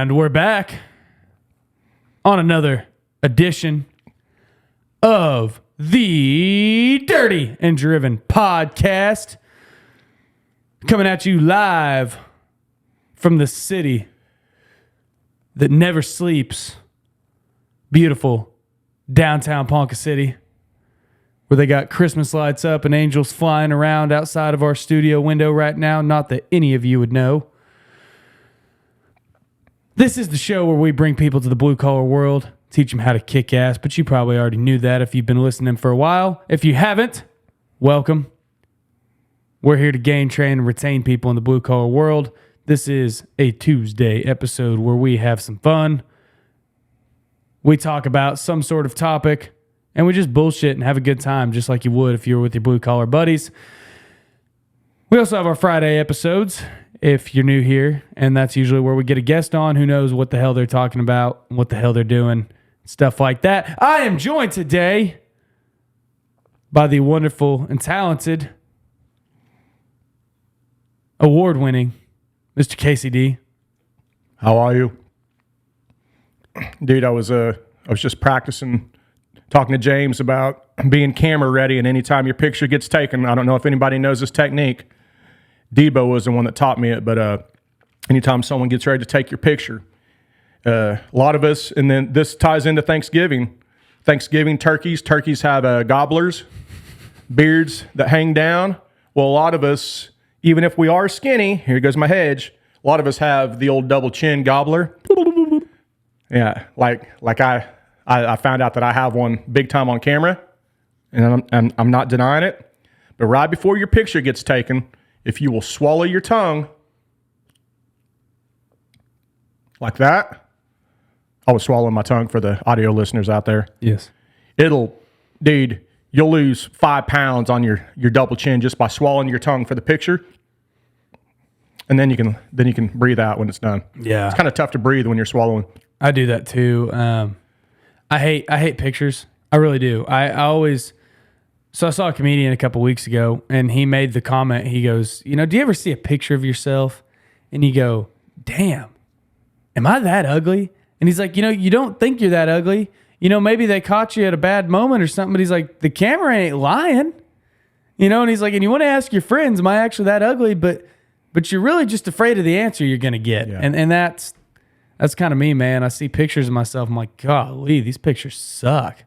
And we're back on another edition of the Dirty and Driven Podcast. Coming at you live from the city that never sleeps. Beautiful downtown Ponca City, where they got Christmas lights up and angels flying around outside of our studio window right now. Not that any of you would know. This is the show where we bring people to the blue-collar world, teach them how to kick ass, but you probably already knew that if you've been listening for a while. If you haven't, welcome. We're here to gain, train, and retain people in the blue-collar world. This is a Tuesday episode where we have some fun. We talk about some sort of topic, and we just bullshit and have a good time, just like you would if you were with your blue-collar buddies. We also have our Friday episodes, if you're new here, and that's usually where we get a guest on who knows what the hell they're talking about, what the hell they're doing, stuff like that. I am joined today by the wonderful and talented, award-winning Mr. KCD. How are you? Dude, I was just practicing talking to James about being camera ready, and anytime your picture gets taken, I don't know if anybody knows this technique. Debo was the one that taught me it, but anytime someone gets ready to take your picture, a lot of us, and then this ties into Thanksgiving. Thanksgiving turkeys have gobblers, beards that hang down. Well, a lot of us, even if we are skinny, here goes my hedge, a lot of us have the old double chin gobbler. Yeah, like I found out that I have one big time on camera, and I'm not denying it. But right before your picture gets taken, if you will swallow your tongue like that, I was swallowing my tongue for the audio listeners out there. Yes. Dude, you'll lose 5 pounds on your double chin just by swallowing your tongue for the picture. And then you can breathe out when it's done. Yeah. It's kind of tough to breathe when you're swallowing. I do that too. I hate pictures. I really do. So I saw a comedian a couple weeks ago, and he made the comment. He goes, do you ever see a picture of yourself and you go, damn, am I that ugly? And he's like, you don't think you're that ugly. Maybe they caught you at a bad moment or something, but he's like, the camera ain't lying. And he's like, and you want to ask your friends, am I actually that ugly? But you're really just afraid of the answer you're going to get. Yeah. And that's kind of me, man. I see pictures of myself. I'm like, golly, these pictures suck.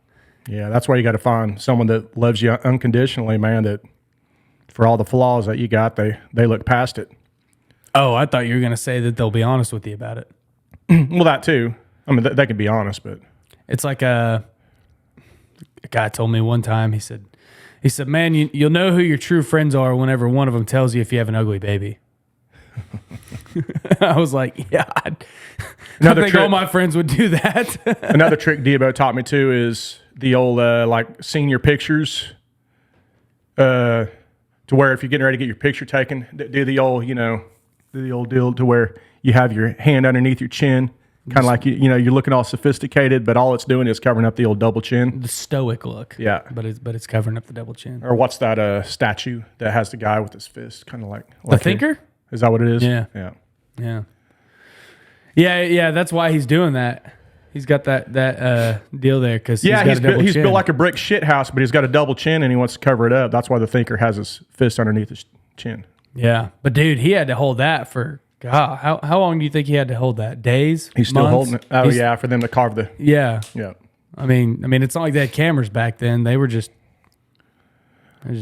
Yeah, that's why you got to find someone that loves you unconditionally, man, that for all the flaws that you got, they look past it. Oh, I thought you were going to say that they'll be honest with you about it. Well, that too. I mean, they can be honest, but... It's like a guy told me one time, he said, man, you'll know who your true friends are whenever one of them tells you if you have an ugly baby. I was like, yeah, I think all my friends would do that. Another trick Debo taught me too is the old like senior pictures. To where if you're getting ready to get your picture taken, do the old deal to where you have your hand underneath your chin, kind of like you're looking all sophisticated, but all it's doing is covering up the old double chin. The stoic look. Yeah, but it's covering up the double chin. Or what's that statue that has the guy with his fist, kind of like the thinker? Is that what it is? Yeah. That's why he's doing that. He's got that deal there because he's built like a brick shit house, but he's got a double chin and he wants to cover it up. That's why the thinker has his fist underneath his chin. Yeah, but dude, he had to hold that for God. How long do you think he had to hold that? Days? He's still holding it. Oh yeah, for them to carve the. Yeah. Yeah. I mean, it's not like they had cameras back then. They were just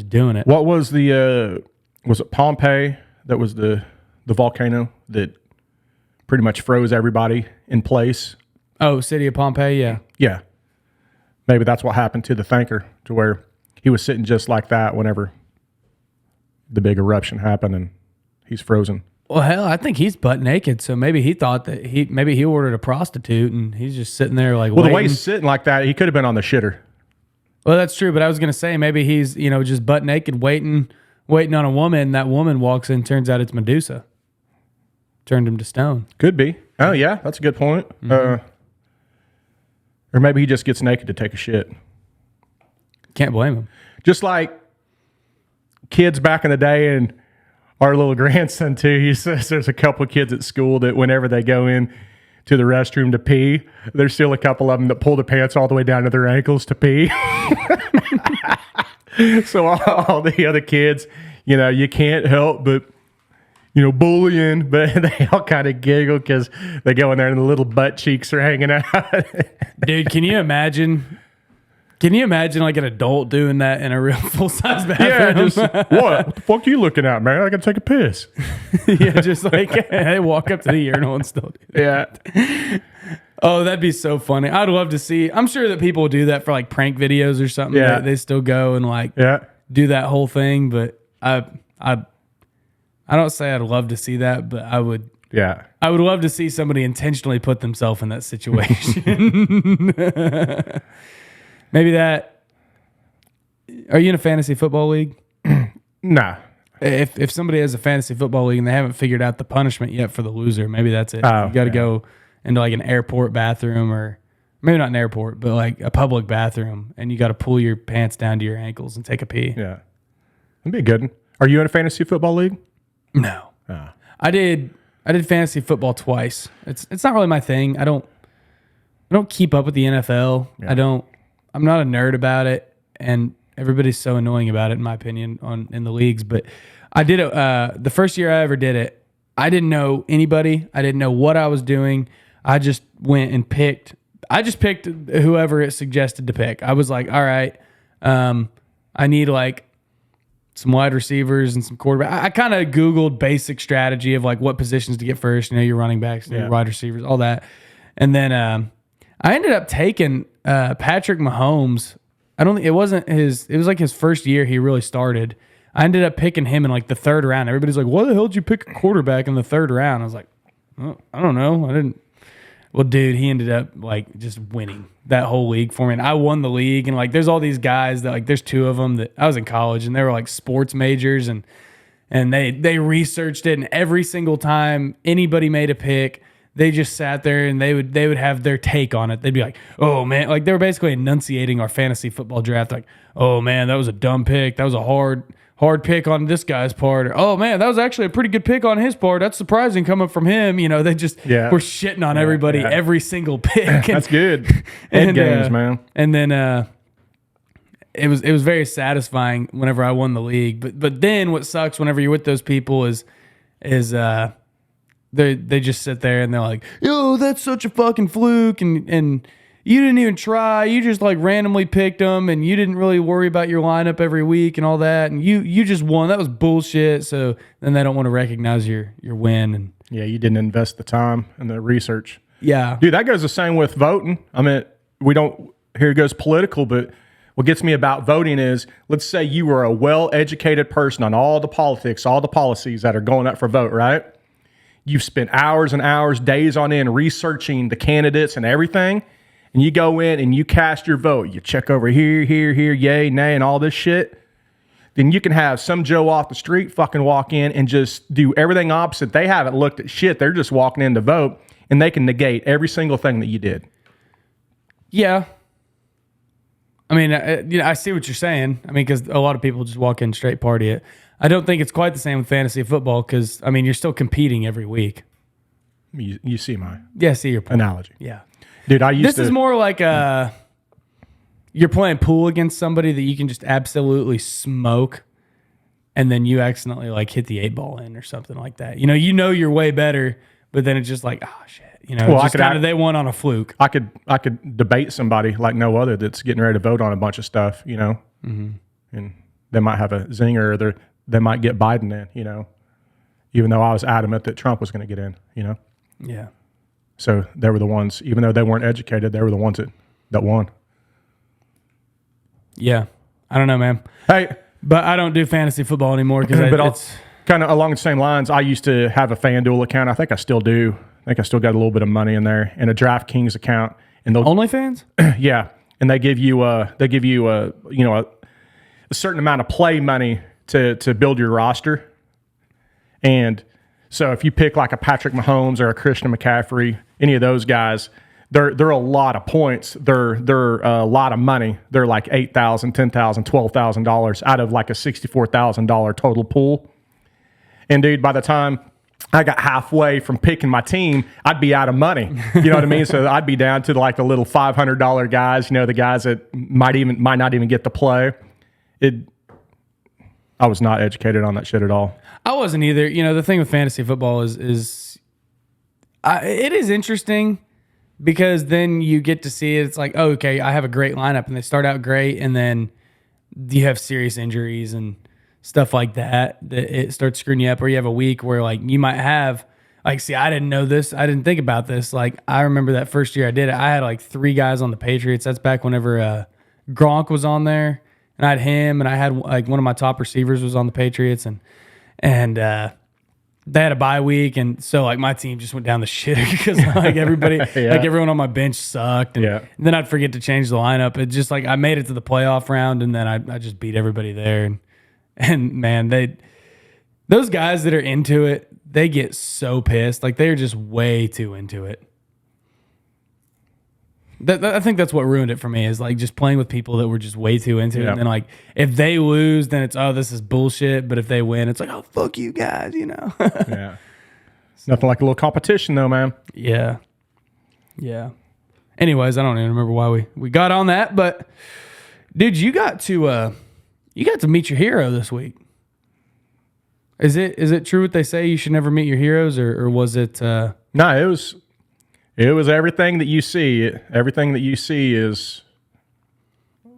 doing it. What was was it Pompeii? That was the volcano that pretty much froze everybody in place. Oh, city of Pompeii, yeah. Yeah. Maybe that's what happened to the thinker, to where he was sitting just like that whenever the big eruption happened and he's frozen. Well, hell, I think he's butt naked, so maybe he thought that he ordered a prostitute and he's just sitting there like waiting. The way he's sitting like that, he could have been on the shitter. Well, that's true, but I was going to say maybe he's, just butt naked waiting on a woman. That woman walks in, turns out it's Medusa. Turned him to stone. Could be. Oh, yeah, that's a good point. Mm-hmm. Or maybe he just gets naked to take a shit. Can't blame him. Just like kids back in the day, and our little grandson too, he says there's a couple of kids at school that whenever they go in to the restroom to pee, there's still a couple of them that pull the pants all the way down to their ankles to pee. So all the other kids, you can't help but, bullying, but they all kind of giggle because they go in there and the little butt cheeks are hanging out. Dude, can you imagine? Can you imagine like an adult doing that in a real full-size bathroom? Yeah, just, what the fuck are you looking at, man? I gotta take a piss. Yeah, just like they walk up to the urinal and still do that. Yeah. Oh, that'd be so funny. I'd love to see. I'm sure that people do that for like prank videos or something. Yeah. They still go and like Yeah. do that whole thing. But I don't say I'd love to see that, but I would. Yeah. I would love to see somebody intentionally put themselves in that situation. Maybe that. Are you in a fantasy football league? Nah. If somebody has a fantasy football league and they haven't figured out the punishment yet for the loser, maybe that's it. Oh, You got to go into like an airport bathroom, or maybe not an airport, but like a public bathroom, and you got to pull your pants down to your ankles and take a pee. Yeah. That'd be a good one. Are you in a fantasy football league? No. Oh. I did fantasy football twice. It's not really my thing. I don't keep up with the NFL. Yeah. I'm not a nerd about it, and everybody's so annoying about it, in my opinion, in the leagues. But I did it the first year I ever did it. I didn't know anybody. I didn't know what I was doing. I just went and picked. I just picked whoever it suggested to pick. I was like, all right, I need like some wide receivers and some quarterback. I kind of Googled basic strategy of like what positions to get first. Your running backs, your wide receivers, all that. And then I ended up taking Patrick Mahomes. I don't think it was like his first year he really started. I ended up picking him in like the third round. Everybody's like, why the hell did you pick a quarterback in the third round? I was like, oh, I don't know. I didn't. Well, dude, he ended up like just winning that whole league for me. And I won the league. And like, there's all these guys that like, there's two of them that I was in college and they were like sports majors and they researched it. And every single time anybody made a pick, they just sat there and they would have their take on it. They'd be like, oh man, like they were basically enunciating our fantasy football draft. Like, oh man, that was a dumb pick. That was a hard pick on this guy's part. Or, oh man, that was actually a pretty good pick on his part. That's surprising coming from him. They just were shitting on everybody every single pick. And, that's good. End games, man. And then it was very satisfying whenever I won the league. But then what sucks whenever you're with those people is they just sit there and they're like, yo, that's such a fucking fluke, and you didn't even try. You just like randomly picked them, and you didn't really worry about your lineup every week and all that, and you just won. That was bullshit. So then they don't want to recognize your win. And yeah, you didn't invest the time and the research. Yeah, dude, that goes the same with voting. I mean, we don't. Here it goes political, but what gets me about voting is, let's say you were a well-educated person on all the politics, all the policies that are going up for vote, right? You've spent hours and hours, days on end, researching the candidates and everything, and you go in and you cast your vote. You check over here, yay, nay, and all this shit. Then you can have some Joe off the street fucking walk in and just do everything opposite. They haven't looked at shit. They're just walking in to vote, and they can negate every single thing that you did. Yeah. I mean, I see what you're saying. I mean, because a lot of people just walk in straight party it. I don't think it's quite the same with fantasy football because, I mean, you're still competing every week. You see my see your point. Analogy. Yeah. Dude, This is more like you're playing pool against somebody that you can just absolutely smoke, and then you accidentally like hit the 8-ball in or something like that. You know you're way better, but then it's just like, oh, shit. Well, just they won on a fluke. I could debate somebody like no other that's getting ready to vote on a bunch of stuff, Mm-hmm. And they might have a zinger, or they might get Biden in, even though I was adamant that Trump was going to get in, Yeah. So they were the ones, even though they weren't educated, they were the ones that won. Yeah. I don't know, man. Hey, but I don't do fantasy football anymore because it's kind of along the same lines. I used to have a FanDuel account. I think I still do. I think I still got a little bit of money in there, and a DraftKings account. And OnlyFans? Yeah, and they give you a certain amount of play money to build your roster. And so if you pick like a Patrick Mahomes or a Christian McCaffrey, any of those guys, they're a lot of points. They're a lot of money. They're like $8,000, $10,000, $12,000 out of like a $64,000 total pool. And dude, by the time I got halfway from picking my team, I'd be out of money. You know what I mean? So I'd be down to like the little $500 guys, you know, the guys that might not even get to play. I was not educated on that shit at all. I wasn't either. You know, the thing with fantasy football is it is interesting because then you get to see it. It's like, oh, okay, I have a great lineup, and they start out great, and then you have serious injuries and stuff like that it starts screwing you up, or you have a week where like you might have like, see, I didn't know this. I didn't think about this. Like, I remember that first year I did it, I had like 3 guys on the Patriots. That's back whenever Gronk was on there, and I had him, and I had like one of my top receivers was on the Patriots, and they had a bye week, and so like my team just went down the shitter because like everybody, like everyone on my bench sucked, and then I'd forget to change the lineup. It just like I made it to the playoff round, and then I just beat everybody there, and man, those guys that are into it, they get so pissed, like they're just way too into it. I think that's what ruined it for me, is like just playing with people that were just way too into it. And then like if they lose, then it's, oh, this is bullshit. But if they win, it's like, oh, fuck you guys, you know? Yeah. Nothing like a little competition though, man. Yeah. Yeah. Anyways, I don't even remember why we got on that, but dude, you got to meet your hero this week. Is it true what they say, you should never meet your heroes, or was it No, it was everything that you see. Everything that you see is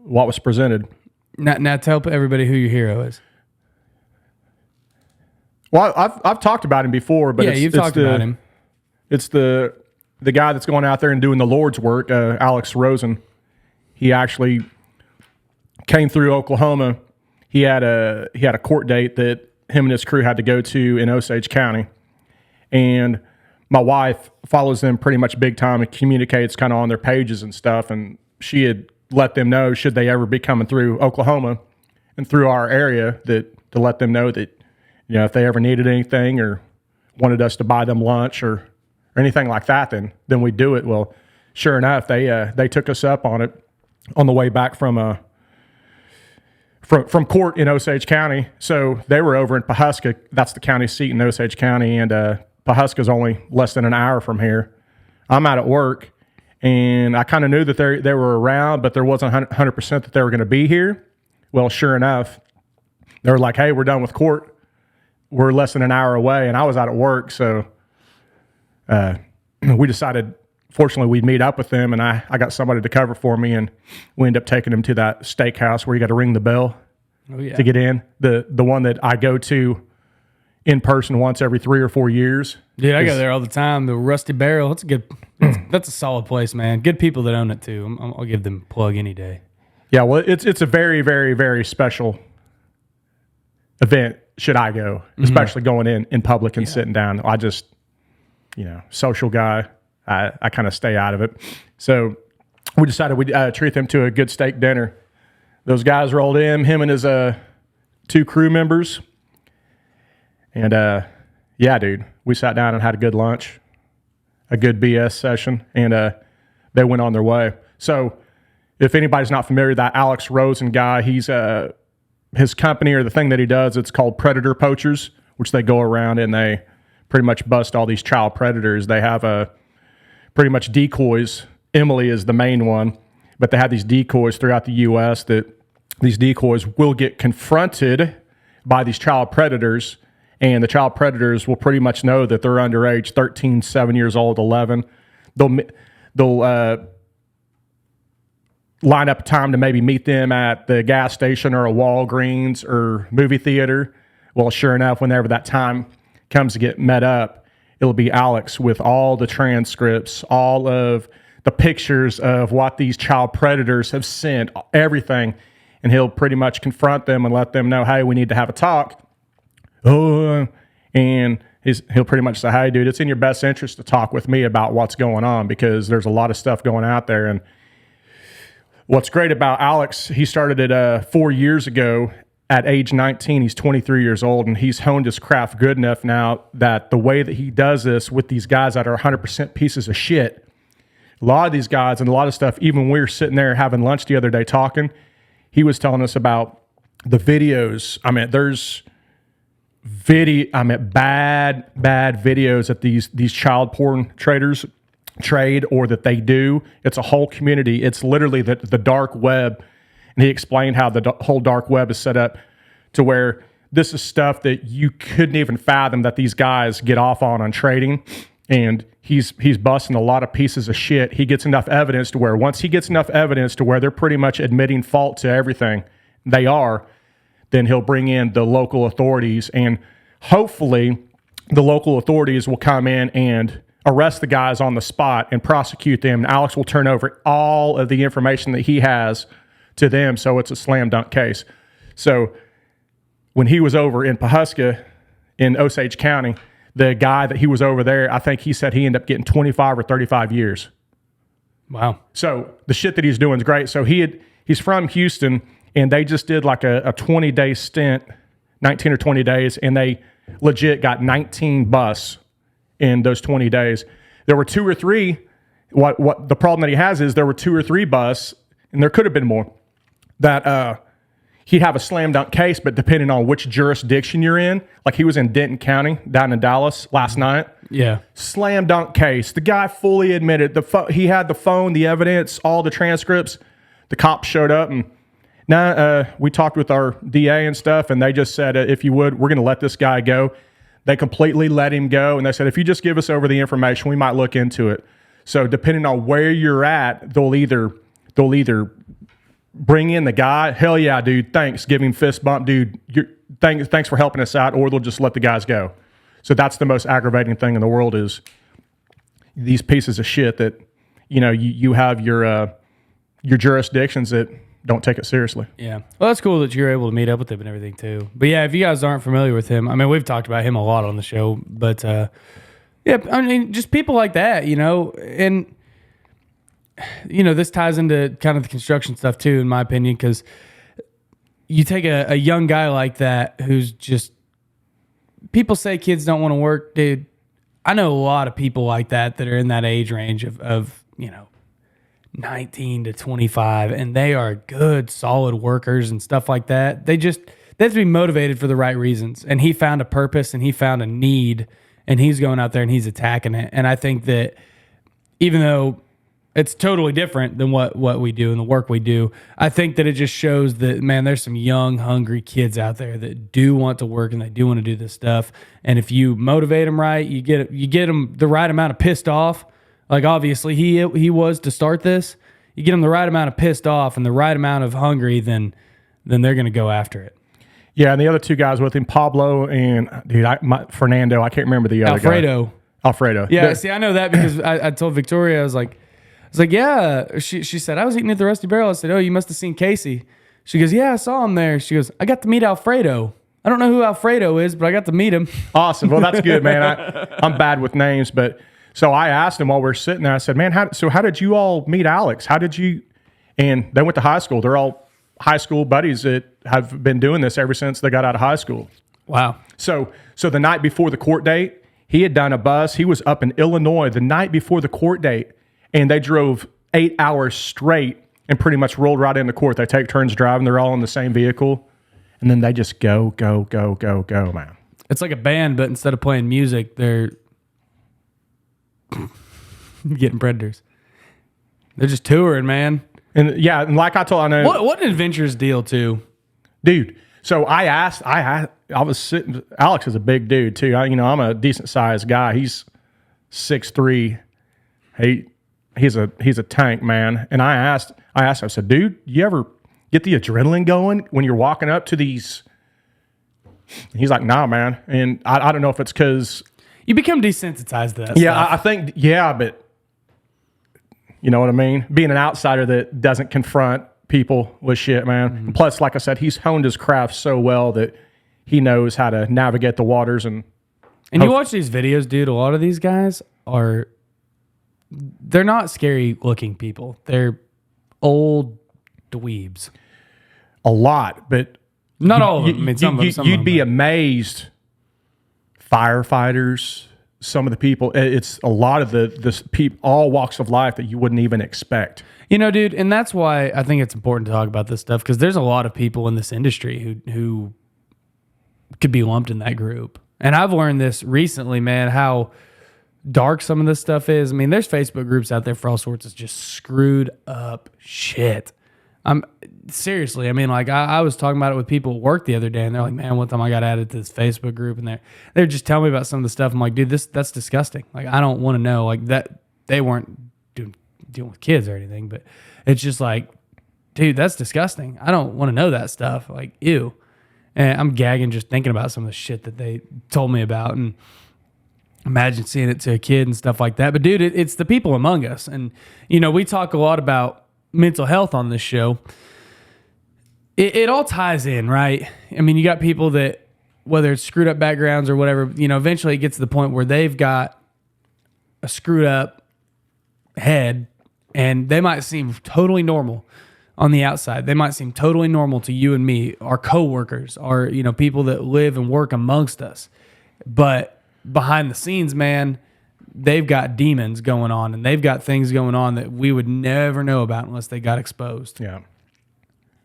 what was presented. Now tell everybody who your hero is. Well, I've talked about him before, but you've talked about him. It's the guy that's going out there and doing the Lord's work, Alex Rosen. He actually came through Oklahoma. He had a court date that him and his crew had to go to in Osage County, and my wife follows them pretty much big time and communicates kind of on their pages and stuff. And she had let them know, should they ever be coming through Oklahoma and through our area, to let them know that, you know, if they ever needed anything or wanted us to buy them lunch or anything like that, then we'd do it. Well, sure enough, they took us up on it on the way back from court in Osage County. So they were over in Pawhuska. That's the county seat in Osage County. And, Pawhuska's only less than an hour from here. I'm out at work, and I kind of knew that they were around, but there wasn't 100% that they were going to be here. Well, sure enough, they were like, hey, we're done with court. We're less than an hour away, and I was out at work, so we decided, fortunately, we'd meet up with them, and I got somebody to cover for me, and we ended up taking them to that steakhouse where you got to ring the bell to get in. The one that I go to in person once every 3 or 4 years. Dude, I go there all the time. The Rusty Barrel, that's a solid place, man. Good people that own it too. I'll give them a plug any day. Yeah, well, it's a very, very, very special event. Should I go, especially going in public and sitting down? I just, you know, social guy. I kind of stay out of it. So we decided we'd treat them to a good steak dinner. Those guys rolled in, him and his 2 crew members. And, yeah, dude, we sat down and had a good lunch, a good BS session, and they went on their way. So if anybody's not familiar, that Alex Rosen guy, he's his company, or the thing that he does, it's called Predator Poachers, which they go around and they pretty much bust all these child predators. They have pretty much decoys. Emily is the main one, but they have these decoys throughout the U.S. that these decoys will get confronted by these child predators. And the child predators will pretty much know that they're underage, 13, 7 years old, 11. They'll line up a time to maybe meet them at the gas station or a Walgreens or movie theater. Well, sure enough, whenever that time comes to get met up, it'll be Alex with all the transcripts, all of the pictures of what these child predators have sent, everything. And he'll pretty much confront them and let them know, hey, we need to have a talk. Oh, and he'll pretty much say, hey, dude, it's in your best interest to talk with me about what's going on, because there's a lot of stuff going out there. And what's great about Alex, he started it 4 years ago at age 19. He's 23 years old, and he's honed his craft good enough now that the way that he does this with these guys that are 100% pieces of shit, a lot of these guys and a lot of stuff, even when we were sitting there having lunch the other day talking, he was telling us about the videos. I mean, there's bad videos that these child porn traders trade or that they do. It's a whole community. It's literally the dark web. And he explained how the whole dark web is set up to where this is stuff that you couldn't even fathom that these guys get off on trading. And he's busting a lot of pieces of shit. He gets enough evidence to where once he gets enough evidence to where they're pretty much admitting fault to everything they are, then he'll bring in the local authorities, and hopefully the local authorities will come in and arrest the guys on the spot and prosecute them. And Alex will turn over all of the information that he has to them, so it's a slam dunk case. So when he was over in Pawhuska in Osage County, the guy that he was over there, I think he said he ended up getting 25 or 35 years. Wow. So the shit that he's doing is great. So he's from Houston, and they just did like a 20-day stint, 19 or 20 days, and they legit got 19 busts in those 20 days. There were 2 or 3. What the problem that he has is there were 2 or 3 busts, and there could have been more, that he'd have a slam dunk case, but depending on which jurisdiction you're in, like he was in Denton County down in Dallas last night. Yeah. Slam dunk case. The guy fully admitted he had the phone, the evidence, all the transcripts. The cops showed up, and now we talked with our DA and stuff, and they just said, if you would, we're going to let this guy go. They completely let him go, and they said, if you just give us over the information, we might look into it. So depending on where you're at, they'll either bring in the guy, hell yeah, dude, thanks, give him fist bump, dude, thanks for helping us out, or they'll just let the guys go. So that's the most aggravating thing in the world is these pieces of shit that, you have your jurisdictions that don't take it seriously. Yeah. Well, that's cool that you're able to meet up with him and everything too. But yeah, if you guys aren't familiar with him, I mean, we've talked about him a lot on the show, but yeah, I mean, just people like that, and this ties into kind of the construction stuff too, in my opinion, because you take a young guy like that who's just, people say kids don't want to work, dude. I know a lot of people like that are in that age range of 19 to 25, and they are good, solid workers and stuff like that. They have to be motivated for the right reasons. And he found a purpose and he found a need, and he's going out there and he's attacking it. And I think that even though it's totally different than what we do and the work we do, I think that it just shows that, man, there's some young, hungry kids out there that do want to work and they do want to do this stuff. And if you motivate them right, you get them the right amount of pissed off. Like obviously he was to start this. You get them the right amount of pissed off and the right amount of hungry, then they're going to go after it. Yeah, and the other 2 guys with him, Pablo and Fernando, I can't remember the other Alfredo. guy. Alfredo. Yeah, see, I know that because I told Victoria, I was like, yeah. She said, I was eating at the Rusty Barrel. I said, oh, you must have seen Casey. She goes, yeah, I saw him there. She goes, I got to meet Alfredo. I don't know who Alfredo is, but I got to meet him. Awesome. Well, that's good, man. I'm bad with names, but so I asked him while we were sitting there, I said, man, how did you all meet Alex? How did you? And they went to high school. They're all high school buddies that have been doing this ever since they got out of high school. Wow. So the night before the court date, he had done a bus. He was up in Illinois the night before the court date, and they drove 8 hours straight and pretty much rolled right into court. They take turns driving. They're all in the same vehicle, and then they just go, man. It's like a band, but instead of playing music, they're getting predators. They're just touring, man. And yeah, and like I know what an adventurous deal too, dude. So I was sitting. Alex is a big dude too. I'm a decent sized guy. He's 6'3". He's a tank, man. And I asked, I said, dude, you ever get the adrenaline going when you're walking up to these? He's like, nah, man. And I don't know if it's because you become desensitized to that yeah, stuff. I think, yeah, but you know what I mean? Being an outsider that doesn't confront people with shit, man. Mm-hmm. Plus, like I said, he's honed his craft so well that he knows how to navigate the waters. And you watch these videos, dude, a lot of these guys they're not scary looking people. They're old dweebs. A lot, but not all of them. I mean, some of them. You'd be amazed. Firefighters, some of the people, it's a lot of the people, all walks of life that you wouldn't even expect. Dude, and that's why I think it's important to talk about this stuff, because there's a lot of people in this industry who could be lumped in that group. And I've learned this recently, man, how dark some of this stuff is. I mean, there's Facebook groups out there for all sorts of just screwed up shit. Seriously, I mean, like I was talking about it with people at work the other day, and they're like, man, one time I got added to this Facebook group, and they're just telling me about some of the stuff. I'm like, dude, that's disgusting. Like, I don't want to know. Like, that they weren't dealing with kids or anything, but it's just like, dude, that's disgusting. I don't want to know that stuff. Like, ew. And I'm gagging just thinking about some of the shit that they told me about, and imagine seeing it to a kid and stuff like that. But dude, it's the people among us. And, we talk a lot about mental health on this show. It all ties in, right? I mean, you got people that, whether it's screwed up backgrounds or whatever, eventually it gets to the point where they've got a screwed up head, and they might seem totally normal on the outside. They might seem totally normal to you and me, our coworkers, our, people that live and work amongst us. But behind the scenes, man, they've got demons going on, and they've got things going on that we would never know about unless they got exposed. Yeah.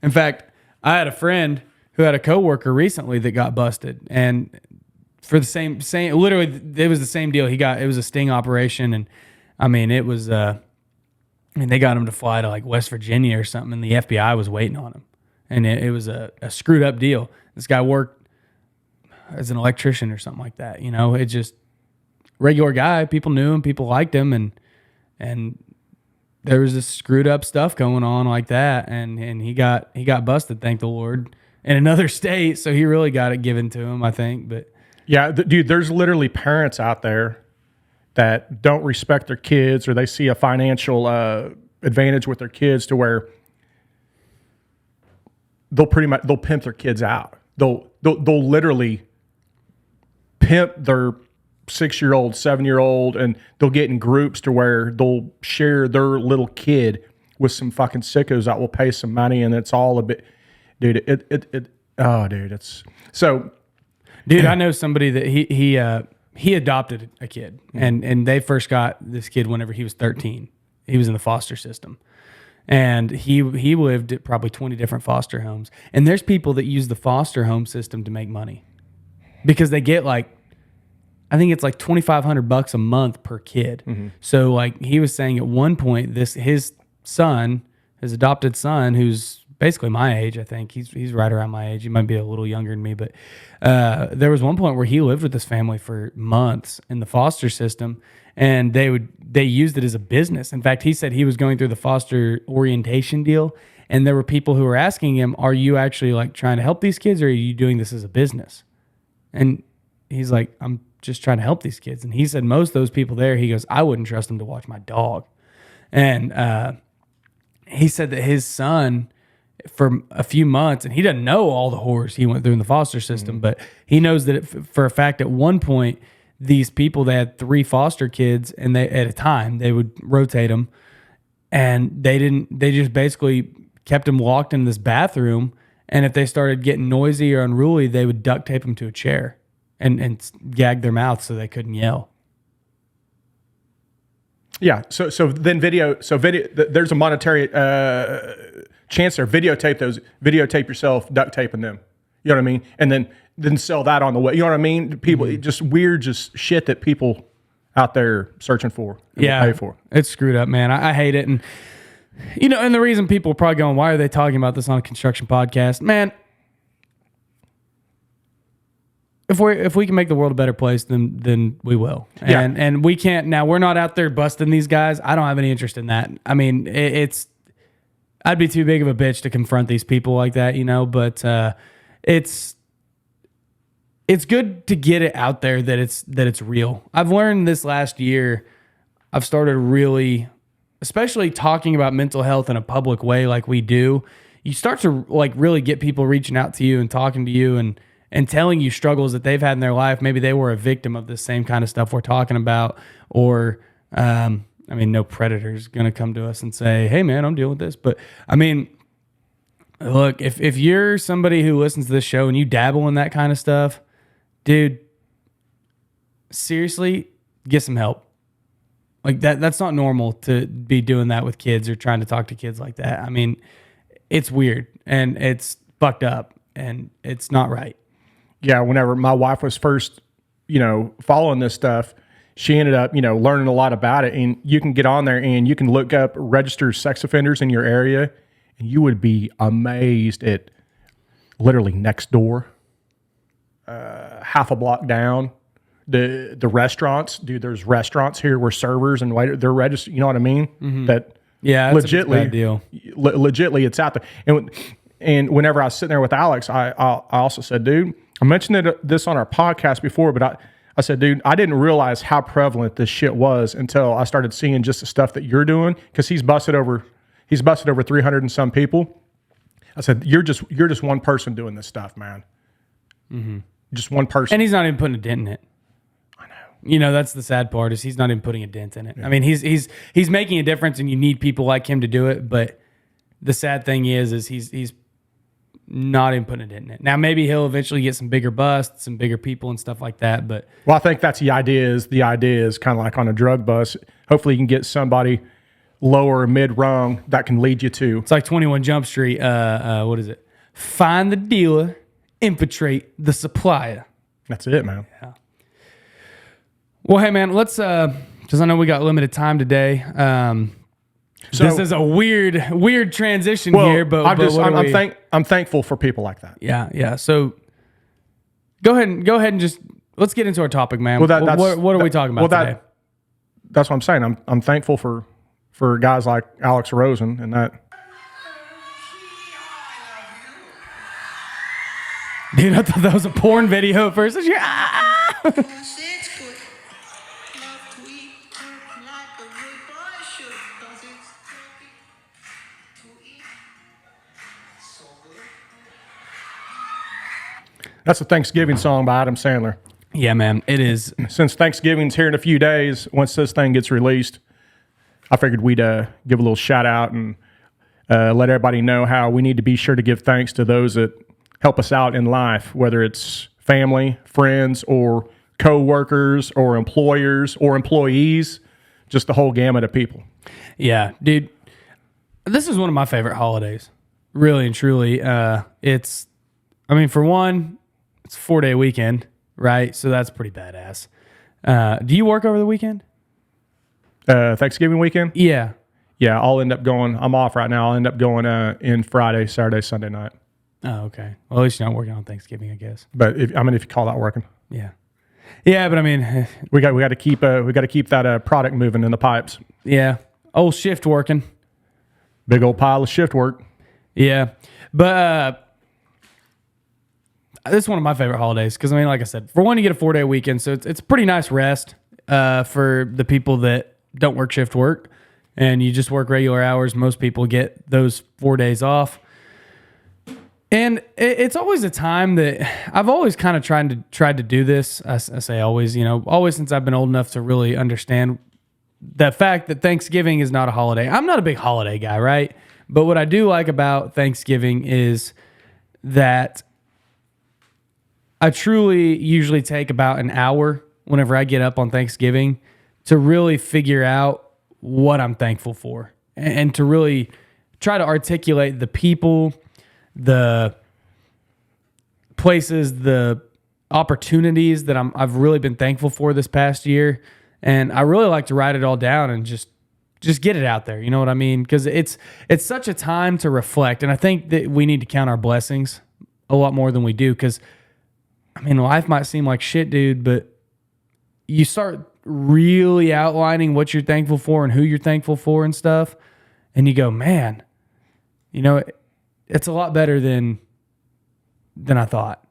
In fact, I had a friend who had a coworker recently that got busted, and for the same literally, it was the same deal. It was a sting operation, and I mean, it was, they got him to fly to like West Virginia or something, and the FBI was waiting on him. And it was a screwed up deal. This guy worked as an electrician or something like that. It just regular guy. People knew him, people liked him, and there was this screwed up stuff going on like that, and he got busted, thank the Lord, in another state. So he really got it given to him, I think. But yeah, dude, there's literally parents out there that don't respect their kids, or they see a financial advantage with their kids to where they'll pimp their kids out. They'll literally pimp their 6-year-old, 7-year-old, and they'll get in groups to where they'll share their little kid with some fucking sickos that will pay some money, and it's all a bit, dude. It's so. Dude, I know somebody that he adopted a kid, and they first got this kid whenever he was 13. He was in the foster system, and he lived at probably 20 different foster homes. And there's people that use the foster home system to make money because they get I think it's like $2,500 a month per kid. Mm-hmm. So like he was saying at one point, his adopted son, who's basically my age, I think he's right around my age. He might be a little younger than me, but there was one point where he lived with his family for months in the foster system, and they used it as a business. In fact, he said he was going through the foster orientation deal, and there were people who were asking him, "Are you actually like trying to help these kids, or are you doing this as a business?" And he's like, "I'm just trying to help these kids." And he said most of those people there, he goes, "I wouldn't trust them to watch my dog." And he said that his son, for a few months, and he doesn't know all the horrors he went through in the foster system, but he knows that for a fact at one point, these people, they had 3 foster kids, and at a time they would rotate them, and they just basically kept them locked in this bathroom. And if they started getting noisy or unruly, they would duct tape them to a chair and gag their mouth so they couldn't yell. Yeah. So then video. There's a monetary chance there. Videotape yourself duct taping them. You know what I mean? And then sell that on the way. You know what I mean? People, just weird, just shit that people out there searching for. Pay for. It's screwed up, man. I hate it. And and the reason people are probably going, why are they talking about this on a construction podcast? Man, if we can make the world a better place, then we will. And we can't. Now, we're not out there busting these guys. I don't have any interest in that. I mean, I'd be too big of a bitch to confront these people like that, but it's good to get it out there that it's real. I've learned this last year. I've started really, especially talking about mental health in a public way like we do. You start to like really get people reaching out to you and talking to you and telling you struggles that they've had in their life. Maybe they were a victim of the same kind of stuff we're talking about, or no predator's going to come to us and say, "Hey man, I'm dealing with this." But I mean, look, if you're somebody who listens to this show and you dabble in that kind of stuff, dude, seriously, get some help. Like that's not normal to be doing that with kids or trying to talk to kids like that. I mean, it's weird and it's fucked up and it's not right. Yeah, whenever my wife was first, following this stuff, she ended up, learning a lot about it. And you can get on there and you can look up registered sex offenders in your area, and you would be amazed at literally next door, half a block down. The restaurants, dude. There's restaurants here where servers and waiter, they're registered. You know what I mean? Mm-hmm. That that's a bad deal. Legitly, it's out there. And whenever I was sitting there with Alex, I also said, dude, I mentioned this on our podcast before, but I said, dude, I didn't realize how prevalent this shit was until I started seeing just the stuff that you're doing, because he's busted over 300 and some people. I said, you're just one person doing this stuff, man. Mm-hmm. Just one person, and he's not even putting a dent in it. That's the sad part, is he's not even putting a dent in it. Yeah. I mean, he's making a difference, and you need people like him to do it. But the sad thing is he's not even putting a dent in it. Now, maybe he'll eventually get some bigger busts, some bigger people and stuff like that. But I think that's the idea is kind of like on a drug bust. Hopefully you can get somebody lower or mid rung that can lead you to. It's like 21 Jump Street. What is it? Find the dealer, infiltrate the supplier. That's it, man. Yeah. Well, hey, man, let's, because I know we got limited time today. This is a weird transition here, but I'm thankful for people like that. Yeah. So go ahead and just let's get into our topic, man. What are we talking about today? That's what I'm saying. I'm thankful for guys like Alex Rosen and that. Dude, I thought that was a porn video at first. That's a Thanksgiving song by Adam Sandler. Yeah, man, it is. Since Thanksgiving's here in a few days, once this thing gets released, I figured we'd give a little shout out and let everybody know how we need to be sure to give thanks to those that help us out in life, whether it's family, friends, or co-workers, or employers, or employees, just the whole gamut of people. Yeah, dude, this is one of my favorite holidays, really and truly. For one, it's a 4-day weekend, right? So that's pretty badass. Do you work over the weekend? Thanksgiving weekend? Yeah. Yeah, I'll end up going. I'm off right now. I'll end up going in Friday, Saturday, Sunday night. Oh, okay. Well, at least you're not working on Thanksgiving, I guess. But if you call that working. Yeah. Yeah, but I mean, we got to keep that product moving in the pipes. Yeah. Old shift working. Big old pile of shift work. Yeah. But this is one of my favorite holidays because, like I said, for one, you get a 4-day weekend, so it's a pretty nice rest for the people that don't work shift work, and you just work regular hours. Most people get those 4 days off. And it's always a time that I've always kind of tried to do this. I say always, always since I've been old enough to really understand the fact that Thanksgiving is not a holiday. I'm not a big holiday guy, right? But what I do like about Thanksgiving is that I truly usually take about an hour whenever I get up on Thanksgiving to really figure out what I'm thankful for and to really try to articulate the people, the places, the opportunities that I've really been thankful for this past year. And I really like to write it all down and just get it out there. You know what I mean? Because it's such a time to reflect. And I think that we need to count our blessings a lot more than we do. Because, life might seem like shit, dude, but you start really outlining what you're thankful for and who you're thankful for and stuff. And you go, man, it's a lot better than I thought.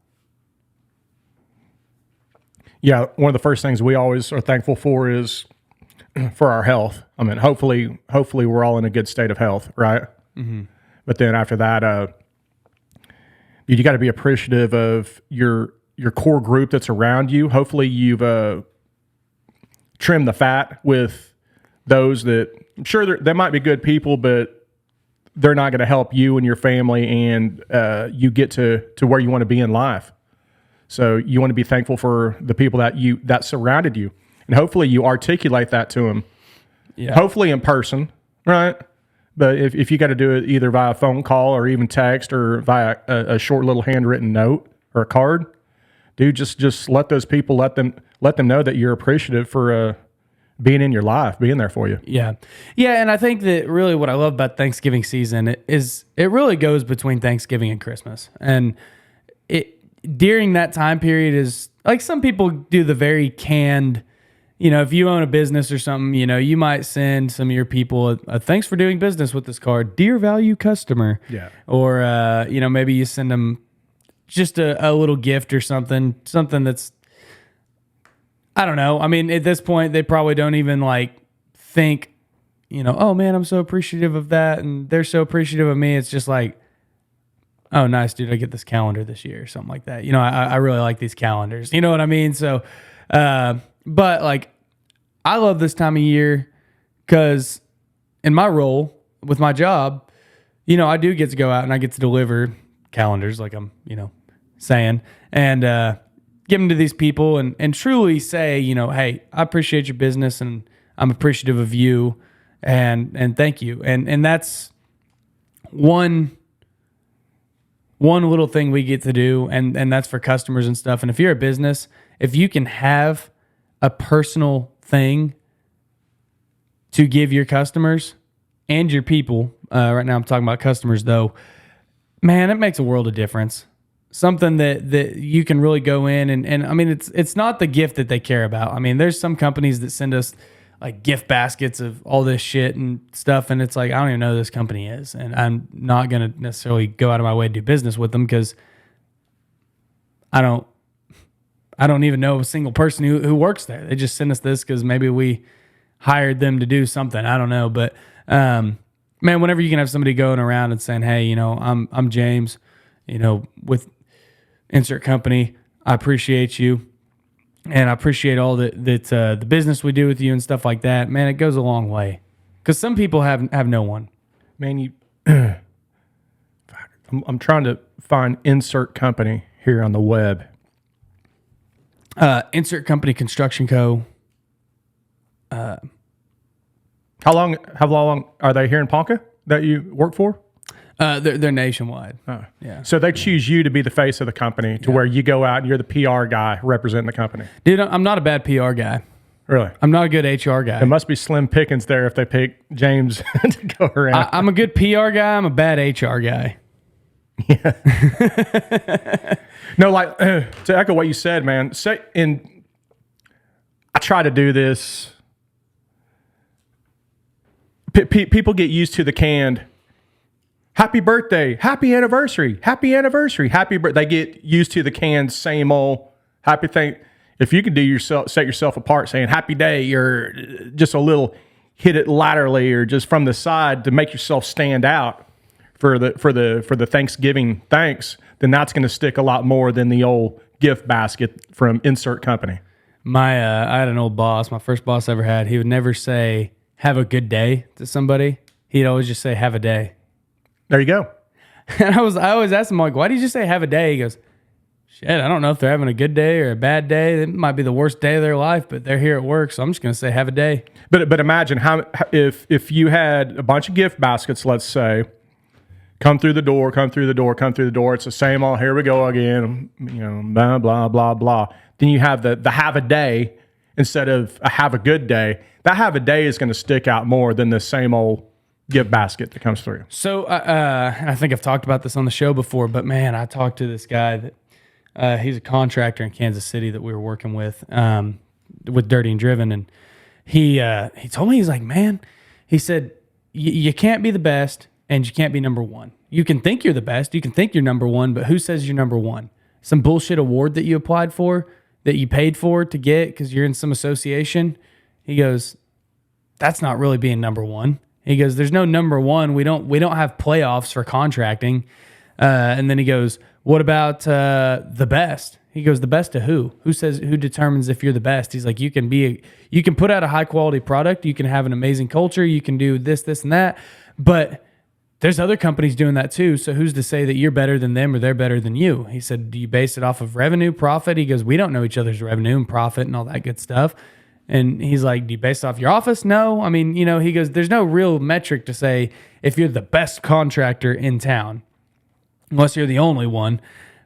Yeah, one of the first things we always are thankful for is for our health. Hopefully we're all in a good state of health, right? Mm-hmm. But then after that, you got to be appreciative of your core group that's around you. Hopefully you've trimmed the fat with those that I'm sure they might be good people, but they're not going to help you and your family, and you get to where you want to be in life. So you want to be thankful for the people that surrounded you, and hopefully you articulate that to them. Yeah. Hopefully in person, right? But if you got to do it either via phone call or even text or via a short little handwritten note or a card, dude, just let those people, let them know that you're appreciative for being in your life, being there for you. Yeah. Yeah. And I think that really what I love about Thanksgiving season is it really goes between Thanksgiving and Christmas. And during that time period is like some people do the very canned, if you own a business or something, you might send some of your people a thanks for doing business with this card, dear value customer. Yeah. Or, maybe you send them just a little gift or something that's, I don't know. I mean, at this point, they probably don't even like think, oh man, I'm so appreciative of that. And they're so appreciative of me. It's just like, oh, nice, dude. I get this calendar this year or something like that. I really like these calendars. You know what I mean? So, but like, I love this time of year because in my role with my job, I do get to go out and I get to deliver calendars like I'm, saying, and give them to these people and truly say, hey, I appreciate your business and I'm appreciative of you and thank you. And that's one little thing we get to do, and that's for customers and stuff. And if you're a business, if you can have a personal thing to give your customers and your people, right now I'm talking about customers though, man, it makes a world of difference. Something that you can really go in and I mean, it's not the gift that they care about. I mean, there's some companies that send us like gift baskets of all this shit and stuff. And it's like, I don't even know who this company is. And I'm not going to necessarily go out of my way to do business with them because I don't even know a single person who works there. They just send us this because maybe we hired them to do something. I don't know. But, man, whenever you can have somebody going around and saying, hey, I'm James, with insert company, I appreciate you. And I appreciate all that the business we do with you and stuff like that. Man, it goes a long way. Because some people have no one. Man, I'm trying to find insert company here on the web. Insert company construction co. How long are they here in Ponca that you work for? They're nationwide. Oh. Yeah. So they choose you to be the face of the company to where you go out and you're the PR guy representing the company. Dude, I'm not a bad PR guy. Really? I'm not a good HR guy. It must be slim pickings there if they pick James to go around. I'm a good PR guy. I'm a bad HR guy. Yeah. No, like to echo what you said, man. I try to do this. People get used to the canned happy birthday, happy anniversary, happy anniversary, happy birthday. They get used to the canned same old happy thing. If you can set yourself apart saying happy day or just a little hit it laterally or just from the side to make yourself stand out for the Thanksgiving thanks, then that's going to stick a lot more than the old gift basket from insert company. I had an old boss, my first boss I ever had. He would never say have a good day to somebody. He'd always just say have a day. There you go. And I always ask him, like, why did you say have a day? He goes, shit, I don't know if they're having a good day or a bad day. It might be the worst day of their life, but they're here at work, so I'm just going to say have a day. But imagine if you had a bunch of gift baskets, let's say, come through the door. It's the same all, here we go again, blah, blah, blah, blah. Then you have the have a day instead of a have a good day. That have a day is going to stick out more than the same old gift basket that comes through. So I think I've talked about this on the show before, but man, I talked to this guy that he's a contractor in Kansas City that we were working with Dirty and Driven, and he told me, he's like, man, he said you can't be the best and you can't be number one. You can think you're the best, you can think you're number one, but who says you're number one? Some bullshit award that you applied for, that you paid for to get because you're in some association. He goes, that's not really being number one. He goes, there's no number one. We don't have playoffs for contracting. And then he goes, what about the best? He goes, the best to who? Who determines if you're the best? He's like, you can put out a high quality product. You can have an amazing culture. You can do this, and that. But there's other companies doing that too. So who's to say that you're better than them or they're better than you? He said, do you base it off of revenue, profit? He goes, we don't know each other's revenue and profit and all that good stuff. And he's like, do you base it off your office? No. I mean, he goes, there's no real metric to say if you're the best contractor in town, unless you're the only one.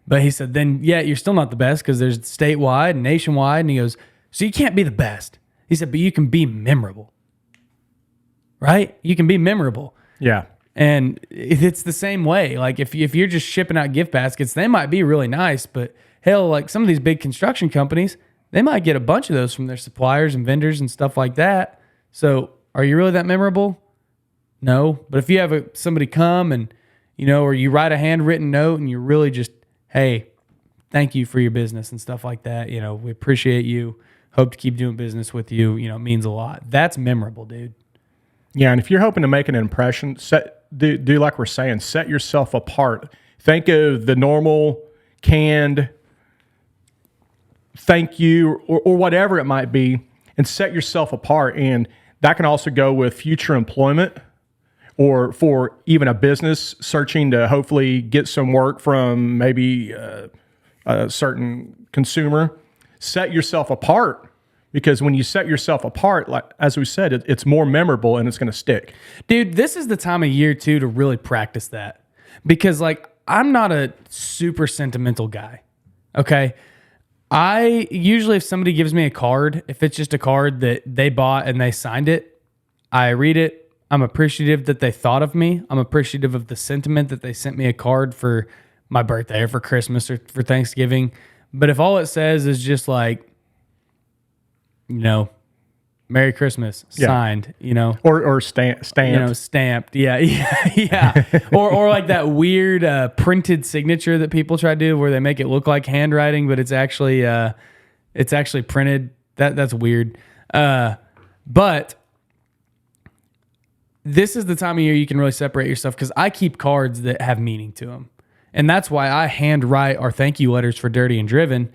But he said, then, yeah, you're still not the best because there's statewide and nationwide. And he goes, so you can't be the best. He said, but you can be memorable, right? You can be memorable. Yeah. And it's the same way. Like if you're just shipping out gift baskets, they might be really nice, but hell, like some of these big construction companies, they might get a bunch of those from their suppliers and vendors and stuff like that. So are you really that memorable? No. But if you have somebody come and, or you write a handwritten note and you're really just, hey, thank you for your business and stuff like that. We appreciate you. Hope to keep doing business with you. It means a lot. That's memorable, dude. Yeah, and if you're hoping to make an impression, do like we're saying, set yourself apart. Think of the normal canned thank you or whatever it might be, and set yourself apart. And that can also go with future employment or for even a business searching to hopefully get some work from maybe a certain consumer. Set yourself apart. Because when you set yourself apart, like as we said, it's more memorable and it's going to stick. Dude, this is the time of year too to really practice that. Because like I'm not a super sentimental guy. Okay. I usually, if somebody gives me a card, if it's just a card that they bought and they signed it, I read it. I'm appreciative that they thought of me. I'm appreciative of the sentiment that they sent me a card for my birthday or for Christmas or for Thanksgiving. But if all it says is just like, Merry Christmas, signed, Or stamped. Stamped. Yeah. Or like that weird printed signature that people try to do where they make it look like handwriting, but it's actually printed. That's weird. But this is the time of year you can really separate yourself because I keep cards that have meaning to them. And that's why I handwrite our thank you letters for Dirty and Driven,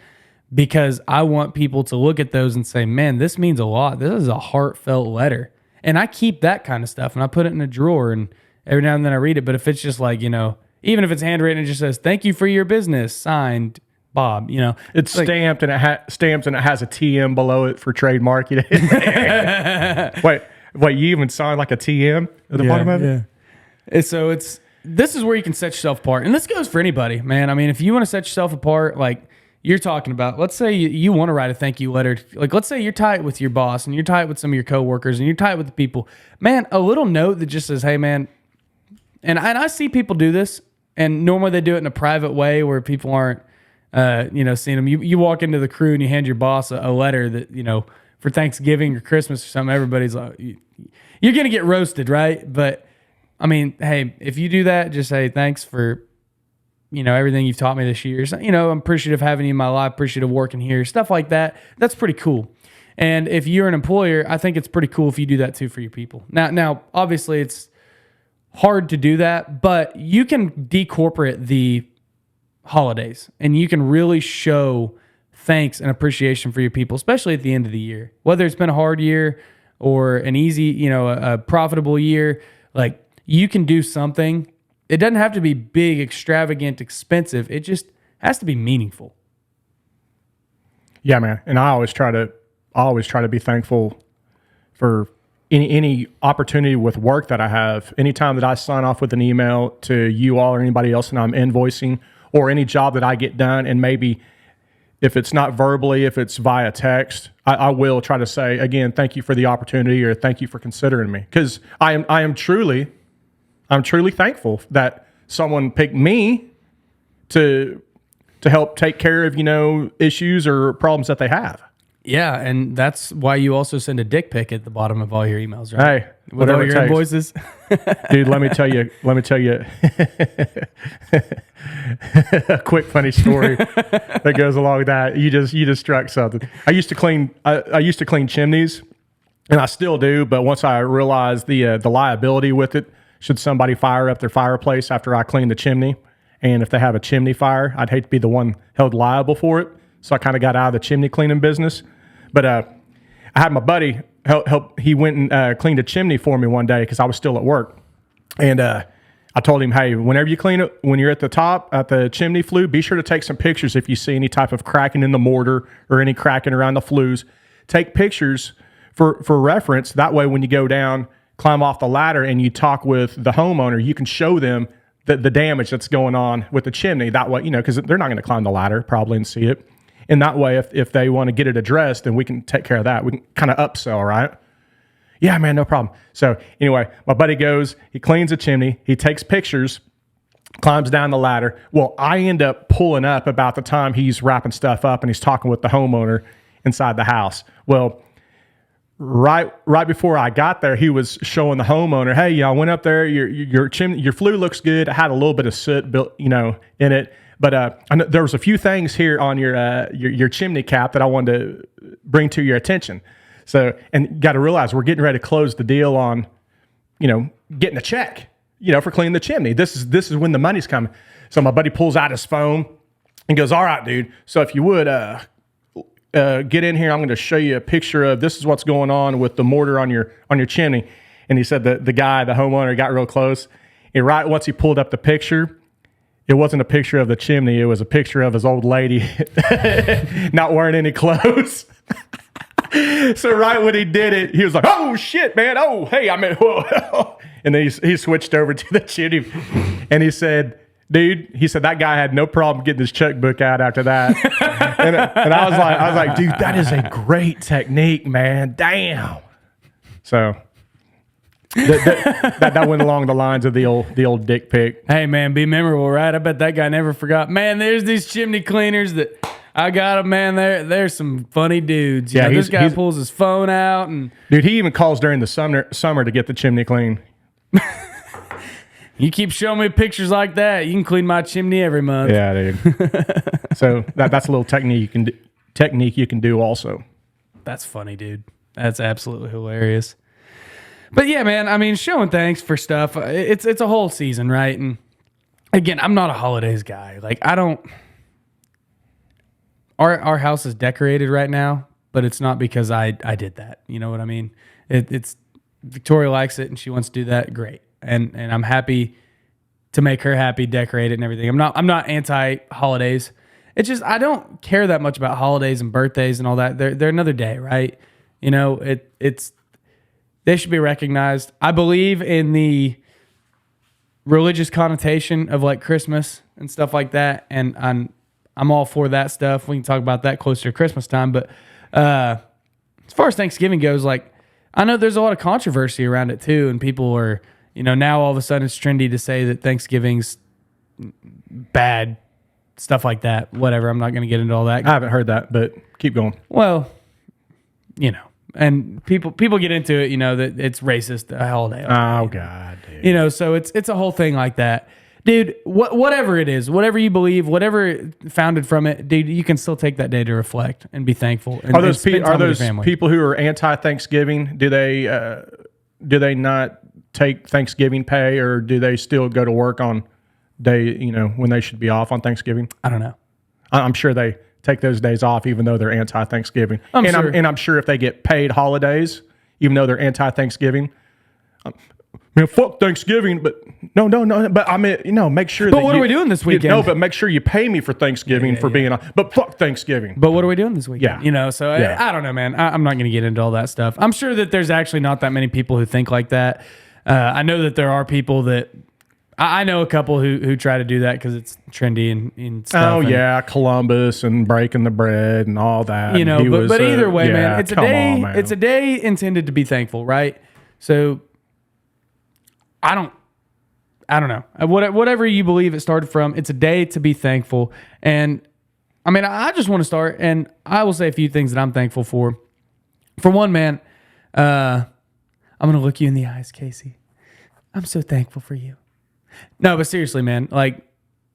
because I want people to look at those and say, man, this means a lot. This is a heartfelt letter. And I keep that kind of stuff and I put it in a drawer and every now and then I read it. But if it's just like, even if it's handwritten, it just says, thank you for your business, signed Bob, It's stamped and it has a TM below it for trademark. Wait, you even signed like a TM at the bottom of it? Yeah. And so this is where you can set yourself apart. And this goes for anybody, man. I mean, if you want to set yourself apart, like, you're talking about, let's say you want to write a thank you letter. Like, let's say you're tight with your boss and you're tight with some of your coworkers and you're tight with the people. Man, a little note that just says, hey, man, and I see people do this, and normally they do it in a private way where people aren't, seeing them. You walk into the crew and you hand your boss a letter that, for Thanksgiving or Christmas or something, everybody's like, you're going to get roasted, right? But, I mean, hey, if you do that, just say thanks for everything you've taught me this year. So, I'm appreciative of having you in my life, appreciative of working here, stuff like that. That's pretty cool. And if you're an employer, I think it's pretty cool if you do that too for your people. Now, obviously it's hard to do that, but you can decorporate the holidays and you can really show thanks and appreciation for your people, especially at the end of the year. Whether it's been a hard year or an easy, a profitable year, like you can do something. It doesn't have to be big, extravagant, expensive. It just has to be meaningful. Yeah, man. And I always try to be thankful for any opportunity with work that I have. Anytime that I sign off with an email to you all or anybody else and I'm invoicing, or any job that I get done, and maybe if it's not verbally, if it's via text, I will try to say, again, thank you for the opportunity or thank you for considering me. Because I'm truly thankful that someone picked me to help take care of, issues or problems that they have. Yeah, and that's why you also send a dick pic at the bottom of all your emails, right? Hey, with all your invoices. Dude, let me tell you a quick funny story that goes along with that. You just struck something. I used to clean chimneys, and I still do, but once I realized the liability with it, should somebody fire up their fireplace after I clean the chimney, and if they have a chimney fire, I'd hate to be the one held liable for it. So I kind of got out of the chimney cleaning business. But I had my buddy help. He went and cleaned a chimney for me one day because I was still at work. And I told him, hey, whenever you clean it, when you're at the top, at the chimney flue, be sure to take some pictures if you see any type of cracking in the mortar or any cracking around the flues. Take pictures for reference. That way, when you go down, climb off the ladder and you talk with the homeowner, you can show them the damage that's going on with the chimney. That way, because they're not going to climb the ladder probably and see it. And that way, if they want to get it addressed, then we can take care of that. We can kind of upsell, right? Yeah, man, no problem. So anyway, my buddy goes, he cleans the chimney, he takes pictures, climbs down the ladder. Well, I end up pulling up about the time he's wrapping stuff up and he's talking with the homeowner inside the house. Well, right before I got there, he was showing the homeowner, hey, I went up there, your chimney, your flue looks good. It had a little bit of soot built, in it. But I know there was a few things here on your chimney cap that I wanted to bring to your attention. So, and got to realize we're getting ready to close the deal on, getting a check, for cleaning the chimney. This is when the money's coming. So my buddy pulls out his phone and goes, all right, dude. So if you would get in here, I'm going to show you a picture of this is what's going on with the mortar on your chimney. And he said the homeowner got real close. And right once he pulled up the picture, it wasn't a picture of the chimney. It was a picture of his old lady not wearing any clothes. So right when he did it, he was like, oh, shit, man. Oh, hey, whoa. And then he switched over to the chimney. And he said, dude, that guy had no problem getting his checkbook out after that. and I was like, dude, that is a great technique, man. Damn. So that went along the lines of the old dick pic. Hey, man, be memorable, right? I bet that guy never forgot. Man, there's these chimney cleaners that I got them, man. There's some funny dudes. This guy pulls his phone out. And dude, he even calls during the summer to get the chimney clean. You keep showing me pictures like that, you can clean my chimney every month. Yeah, dude. So that's a little technique you can do also. That's funny, dude. That's absolutely hilarious. But yeah, man, showing thanks for stuff. It's a whole season, right? And again, I'm not a holidays guy. Like, I don't. Our house is decorated right now, but it's not because I did that. You know what I mean? It's Victoria likes it and she wants to do that. Great. And I'm happy to make her happy, decorate it and everything. I'm not anti holidays. It's just I don't care that much about holidays and birthdays and all that. They're another day, right? It's they should be recognized. I believe in the religious connotation of like Christmas and stuff like that, and I'm all for that stuff. We can talk about that closer to Christmas time. But as far as Thanksgiving goes, like I know there's a lot of controversy around it too, and people are, now all of a sudden it's trendy to say that Thanksgiving's bad, stuff like that. Whatever. I'm not going to get into all that. I haven't heard that, but keep going. Well, and people get into it, that it's racist, a holiday. Oh God, dude. So it's a whole thing like that. Dude, whatever it is, whatever you believe, whatever founded from it, dude, you can still take that day to reflect and be thankful. And, are those people who are anti-Thanksgiving? Do they not take Thanksgiving pay, or do they still go to work on day, when they should be off on Thanksgiving? I don't know. I'm sure they take those days off, even though they're anti-Thanksgiving. I'm sure if they get paid holidays, even though they're anti-Thanksgiving. Fuck Thanksgiving, but no. But make sure. But what are we doing this weekend? But make sure you pay me for Thanksgiving being on. But fuck Thanksgiving. But what are we doing this weekend? Yeah. I don't know, man. I'm not going to get into all that stuff. I'm sure that there's actually not that many people who think like that. I know that there are people that. I know a couple who try to do that because it's trendy and stuff. Oh, yeah, Columbus and breaking the bread and all that. But either way, man, it's a day. Man. It's a day intended to be thankful, right? So I don't know. Whatever you believe it started from, it's a day to be thankful. And I just want to start, and I will say a few things that I'm thankful for. For one, man, I'm going to look you in the eyes, Casey. I'm so thankful for you. No, but seriously, man, like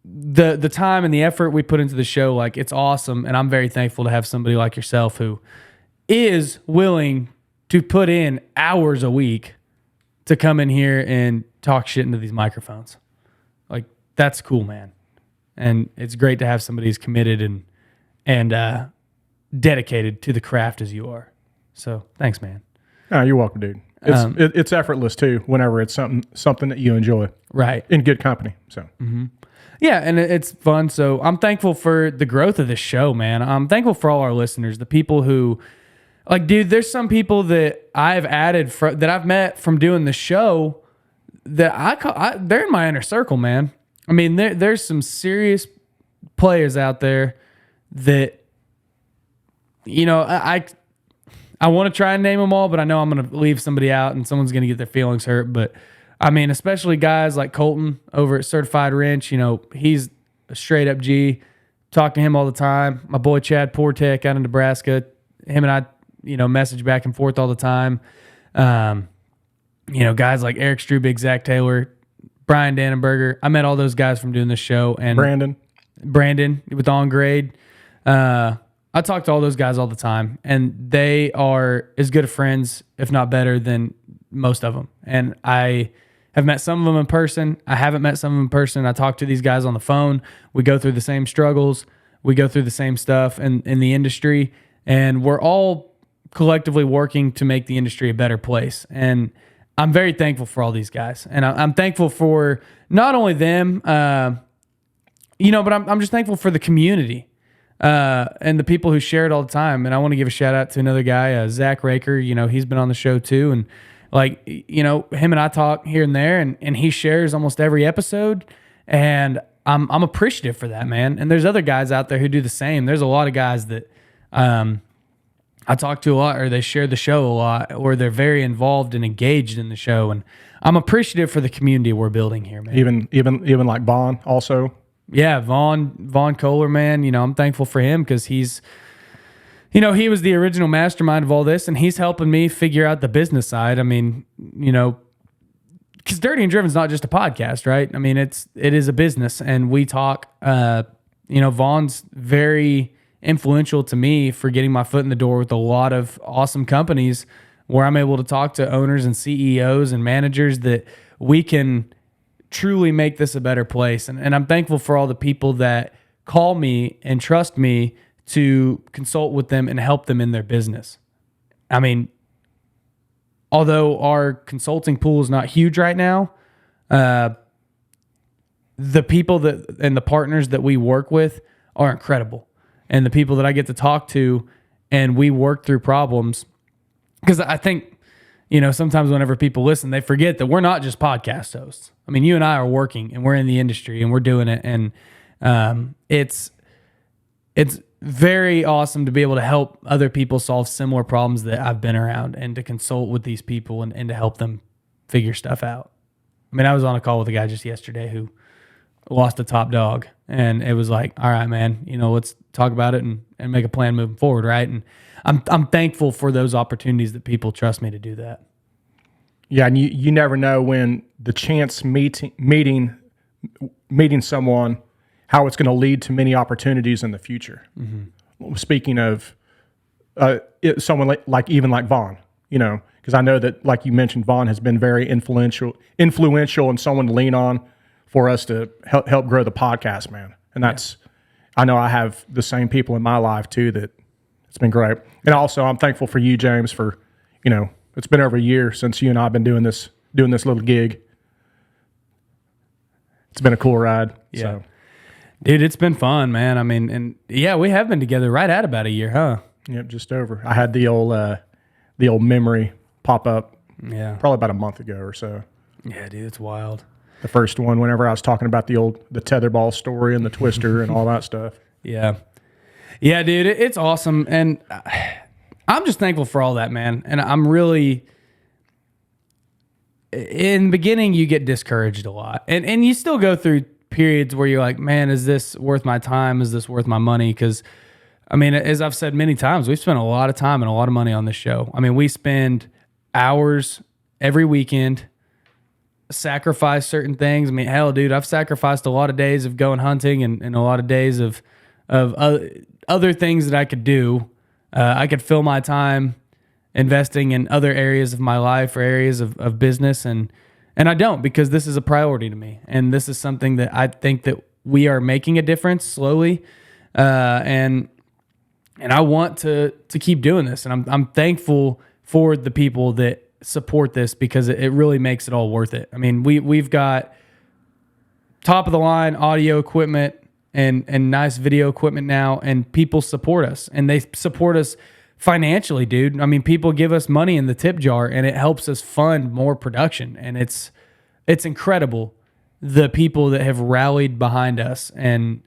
the time and the effort we put into the show, like it's awesome. And I'm very thankful to have somebody like yourself who is willing to put in hours a week to come in here and talk shit into these microphones. Like that's cool, man. And it's great to have somebody who's committed and dedicated to the craft as you are. So thanks, man. Oh, you're welcome, dude. It's effortless too. Whenever it's something that you enjoy, right, in good company. So, yeah, and it's fun. So I'm thankful for the growth of this show, man. I'm thankful for all our listeners, the people who, like, dude. There's some people that I've added that I've met from doing the show that they're in my inner circle, man. I mean, there's some serious players out there that, you know, I want to try and name them all, but I know I'm going to leave somebody out and someone's going to get their feelings hurt. But I mean, especially guys like Colton over at Certified Wrench, you know, he's a straight up G. Talk to him all the time. My boy Chad Portek out in Nebraska, him and I, you know, message back and forth all the time. You know, guys like Eric Strubig, Zach Taylor, Brian Dannenberger. I met all those guys from doing this show. And Brandon with On Grade. I talk to all those guys all the time, and they are as good of friends, if not better, than most of them. And I have met some of them in person. I haven't met some of them in person. I talk to these guys on the phone. We go through the same struggles. We go through the same stuff in the industry, and we're all collectively working to make the industry a better place. And I'm very thankful for all these guys, and I'm thankful for not only them, you know, but I'm just thankful for the community and the people who share it all the time. And I want to give a shout out to another guy, Zach Raker. You know, he's been on the show too, and like, you know, him and I talk here and there, and he shares almost every episode, and I'm appreciative for that, man. And there's other guys out there who do the same. There's a lot of guys that I talk to a lot, or they share the show a lot, or they're very involved and engaged in the show. And I'm appreciative for the community we're building here, man. Even like Vaughn also. Yeah, Vaughn Kohler, man. You know, I'm thankful for him because he's, you know, he was the original mastermind of all this, and he's helping me figure out the business side. I mean, you know, because Dirty and Driven is not just a podcast, right? I mean, it is a business, and we talk. You know, Vaughn's very influential to me for getting my foot in the door with a lot of awesome companies where I'm able to talk to owners and CEOs and managers that we can truly make this a better place. And I'm thankful for all the people that call me and trust me to consult with them and help them in their business. I mean, although our consulting pool is not huge right now, the people that and the partners that we work with are incredible. And the people that I get to talk to and we work through problems. Because I think, you know, sometimes whenever people listen, they forget that we're not just podcast hosts. I mean, you and I are working, and we're in the industry, and we're doing it. And it's very awesome to be able to help other people solve similar problems that I've been around, and to consult with these people and to help them figure stuff out. I mean, I was on a call with a guy just yesterday who lost a top dog, and it was like, all right, man, you know, let's talk about it and make a plan moving forward, right? And I'm thankful for those opportunities that people trust me to do that. Yeah, and you never know when the chance meeting someone, how it's going to lead to many opportunities in the future. Mm-hmm. Speaking of someone like Vaughn, you know, because I know that, like you mentioned, Vaughn has been very influential and someone to lean on for us to help grow the podcast, man. And that's, I know I have the same people in my life too that it's been great. And also I'm thankful for you, James, for, you know, it's been over a year since you and I have been doing this little gig. It's been a cool ride. Yeah. So. Dude, it's been fun, man. I mean, and yeah, we have been together right at about a year, huh? Yep, just over. I had the old memory pop up. Yeah. Probably about a month ago or so. Yeah, dude, it's wild. The first one, whenever I was talking about the tetherball story and the twister and all that stuff. Yeah. Yeah, dude, it's awesome. And I'm just thankful for all that, man. And I'm really, in the beginning, you get discouraged a lot. And you still go through periods where you're like, man, is this worth my time? Is this worth my money? Because, I mean, as I've said many times, we've spent a lot of time and a lot of money on this show. I mean, we spend hours every weekend, sacrifice certain things. I mean, hell, dude, I've sacrificed a lot of days of going hunting and a lot of days of other things that I could do. I could fill my time investing in other areas of my life or areas of business, and I don't, because this is a priority to me, and this is something that I think that we are making a difference slowly, and I want to keep doing this, and I'm thankful for the people that support this, because it really makes it all worth it. I mean, we've got top of the line audio equipment and nice video equipment now, and people support us, and they support us financially, dude. I mean, people give us money in the tip jar, and it helps us fund more production, and it's incredible the people that have rallied behind us, and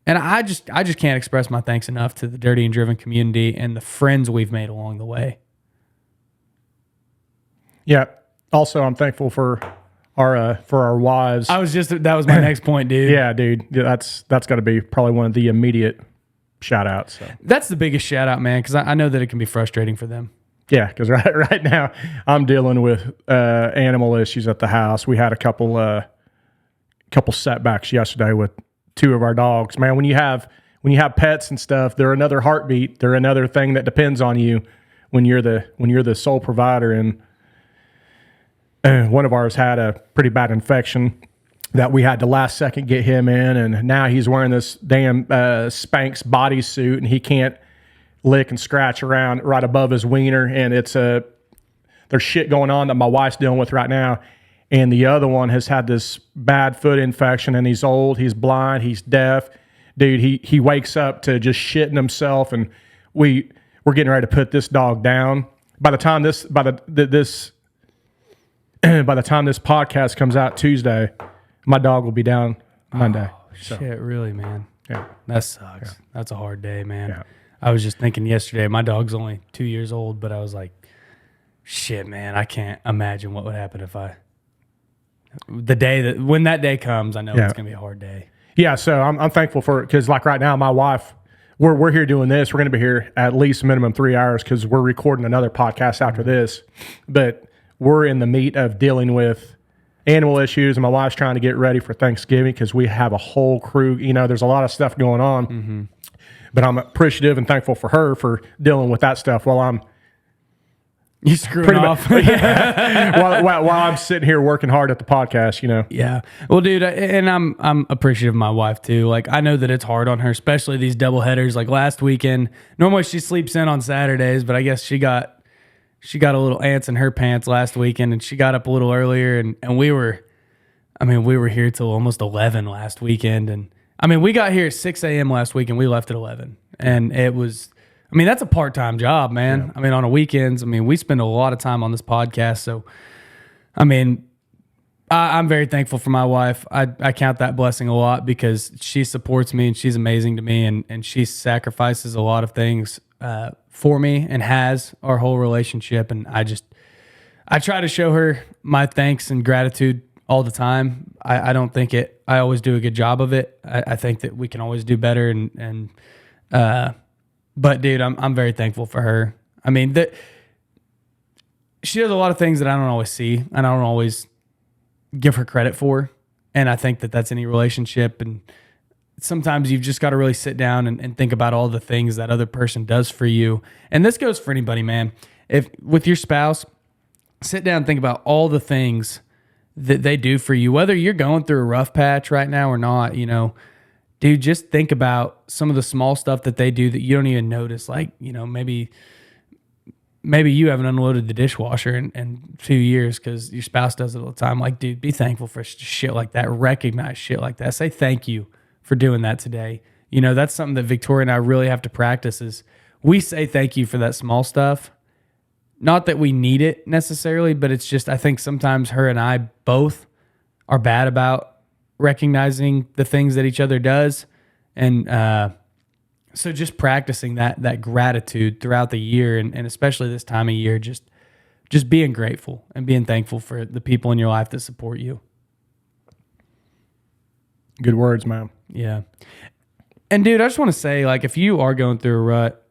I just can't express my thanks enough to the Dirty and Driven community and the friends we've made along the way. Yeah. Also, I'm thankful for our wives. That was my next point, dude. Yeah, dude. Yeah, that's got to be probably one of the immediate shout outs. So. That's the biggest shout out, man, because I know that it can be frustrating for them. Yeah, because right now I'm dealing with animal issues at the house. We had a couple setbacks yesterday with two of our dogs. Man, when you have pets and stuff, they're another heartbeat. They're another thing that depends on you when you're the sole provider. And one of ours had a pretty bad infection that we had to last second get him in, and now he's wearing this damn Spanx bodysuit, and he can't lick and scratch around right above his wiener, and there's shit going on that my wife's dealing with right now. And the other one has had this bad foot infection, and he's old, he's blind, he's deaf. Dude, he wakes up to just shitting himself, and we're getting ready to put this dog down. By the time this podcast comes out Tuesday, my dog will be down Monday. Oh, shit, really, man. Yeah. That sucks. Yeah. That's a hard day, man. Yeah. I was just thinking yesterday, my dog's only 2 years old, but I was like, shit, man, I can't imagine what would happen if when that day comes, I know it's going to be a hard day. Yeah, so I'm thankful for it, because like right now, my wife, we're here doing this. We're going to be here at least minimum 3 hours because we're recording another podcast after this. But we're in the meat of dealing with animal issues, and my wife's trying to get ready for Thanksgiving because we have a whole crew. You know, there's a lot of stuff going on. Mm-hmm. But I'm appreciative and thankful for her for dealing with that stuff while I'm screwing off. while I'm sitting here working hard at the podcast, you know. Yeah. Well, dude, and I'm appreciative of my wife too. Like, I know that it's hard on her, especially these double headers. Like last weekend, normally she sleeps in on Saturdays, but I guess she got a little ants in her pants last weekend, and she got up a little earlier, and we were here till almost 11 last weekend, and we got here at 6 a.m. last week, and we left at 11, and it was, that's a part-time job, man. Yeah. On the weekends, we spend a lot of time on this podcast, so, I'm very thankful for my wife. I count that blessing a lot because she supports me, and she's amazing to me, and she sacrifices a lot of things for me and has our whole relationship. And I try to show her my thanks and gratitude all the time. I don't think I always do a good job of it. I think that we can always do better. But dude, I'm very thankful for her. She does a lot of things that I don't always see, and I don't always give her credit for. And I think that that's any relationship. And sometimes you've just got to really sit down and think about all the things that other person does for you. And this goes for anybody, man. If with your spouse, sit down and think about all the things that they do for you, whether you're going through a rough patch right now or not, dude, just think about some of the small stuff that they do that you don't even notice. Like, maybe you haven't unloaded the dishwasher in 2 years because your spouse does it all the time. Like, dude, be thankful for shit like that. Recognize shit like that. Say thank you for doing that today. That's something that Victoria and I really have to practice is we say thank you for that small stuff. Not that we need it necessarily, but it's just, I think sometimes her and I both are bad about recognizing the things that each other does. And so just practicing that gratitude throughout the year and especially this time of year, just being grateful and being thankful for the people in your life that support you. Good words, man. Yeah. And dude, I just want to say, like, if you are going through a rut,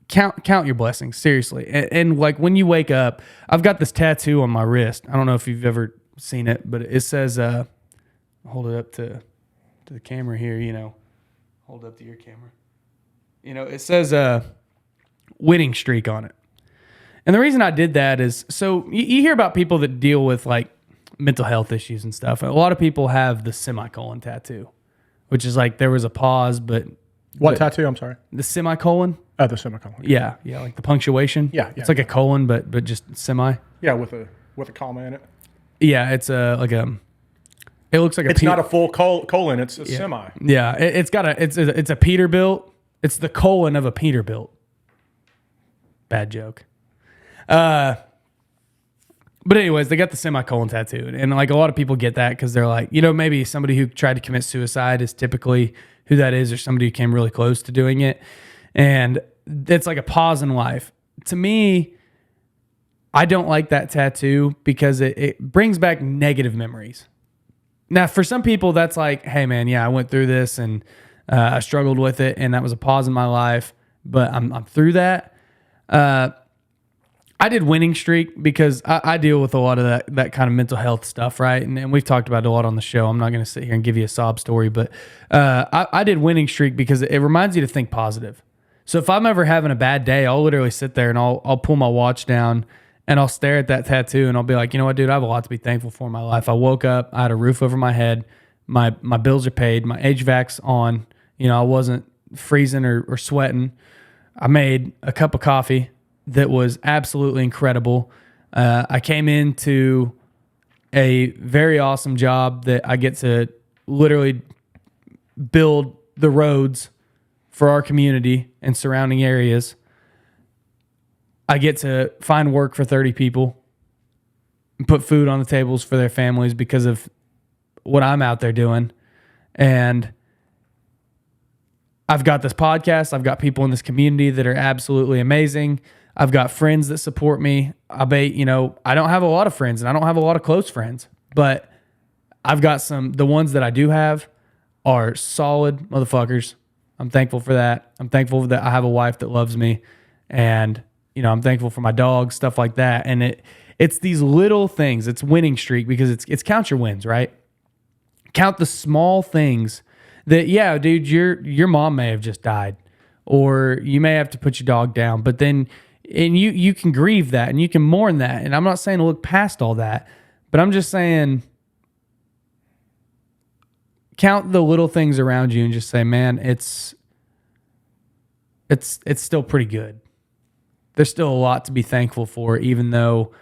count your blessings, seriously. And like when you wake up, I've got this tattoo on my wrist. I don't know if you've ever seen it, but it says, hold it up to the camera here, hold it up to your camera. It says winning streak on it. And the reason I did that is, so you hear about people that deal with like mental health issues and stuff. A lot of people have the semicolon tattoo, which is like there was a pause, but... What tattoo? I'm sorry. The semicolon. Oh, the semicolon. Yeah, like the punctuation. Yeah. It's like a colon, but just semi. Yeah, with a comma in it. Yeah, it's it looks like it's not a full colon. It's a semi. Yeah, it's a Peterbilt. It's the colon of a Peterbilt. Bad joke. But anyways, they got the semicolon tattooed. And like a lot of people get that because they're like, maybe somebody who tried to commit suicide is typically who that is, or somebody who came really close to doing it. And it's like a pause in life. To me, I don't like that tattoo because it brings back negative memories. Now, for some people, that's like, hey, man, yeah, I went through this and I struggled with it, and that was a pause in my life, but I'm through that. I did winning streak because I deal with a lot of that kind of mental health stuff, right? And we've talked about it a lot on the show. I'm not going to sit here and give you a sob story, but I did winning streak because it reminds you to think positive. So if I'm ever having a bad day, I'll literally sit there and I'll pull my watch down and I'll stare at that tattoo and I'll be like, you know what, dude, I have a lot to be thankful for in my life. I woke up, I had a roof over my head, my bills are paid, my HVAC's on, I wasn't freezing or sweating. I made a cup of coffee that was absolutely incredible. I came into a very awesome job that I get to literally build the roads for our community and surrounding areas. I get to find work for 30 people and put food on the tables for their families because of what I'm out there doing. And I've got this podcast. I've got people in this community that are absolutely amazing. I've got friends that support me. I bet, I don't have a lot of friends and I don't have a lot of close friends, but I've got the ones that I do have are solid motherfuckers. I'm thankful for that. I'm thankful that I have a wife that loves me, and, I'm thankful for my dog, stuff like that. And it's these little things. It's winning streak because it's count your wins, right? Count the small things that, yeah, dude, your mom may have just died, or you may have to put your dog down, but then, and you can grieve that and you can mourn that. And I'm not saying to look past all that, but I'm just saying count the little things around you and just say, man, it's still pretty good. There's still a lot to be thankful for, even though,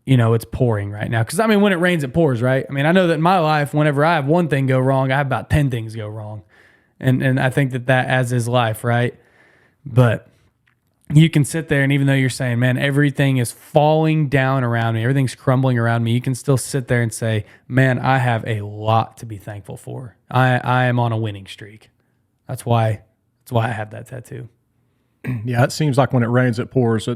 it's pouring right now. Because, when it rains, it pours, right? I know that in my life, whenever I have one thing go wrong, I have about 10 things go wrong. And I think that as is life, right? But you can sit there, and even though you're saying, man, everything is falling down around me, everything's crumbling around me, you can still sit there and say, man, I have a lot to be thankful for. I am on a winning streak. That's why I have that tattoo. Yeah, it seems like when it rains, it pours.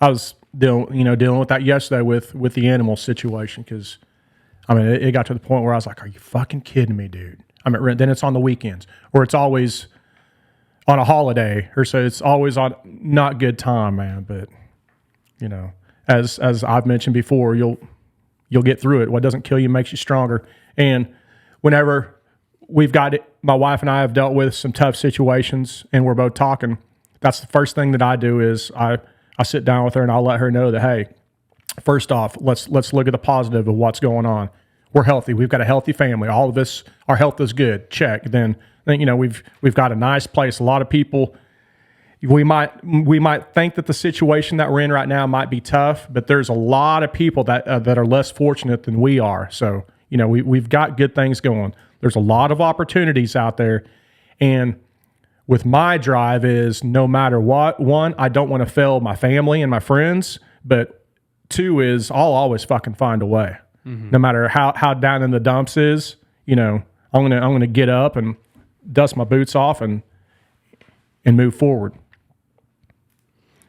I was dealing with that yesterday with the animal situation because, it got to the point where I was like, are you fucking kidding me, dude? Then it's on the weekends, or it's always on a holiday, or so it's always on not good time, man. But as I've mentioned before, you'll get through it. What doesn't kill you makes you stronger. And whenever we've got it, my wife and I have dealt with some tough situations, and we're both talking, that's the first thing that I do is I sit down with her and I'll let her know that, hey, first off, let's look at the positive of what's going on. We're healthy. We've got a healthy family. All of this, our health is good. Check. Then we've got a nice place. A lot of people, we might think that the situation that we're in right now might be tough, but there's a lot of people that are less fortunate than we are. So we've got good things going. There's a lot of opportunities out there, and with my drive is no matter what. One, I don't want to fail my family and my friends, but two is I'll always fucking find a way. Mm-hmm. No matter how down in the dumps is, I'm gonna get up and dust my boots off and move forward.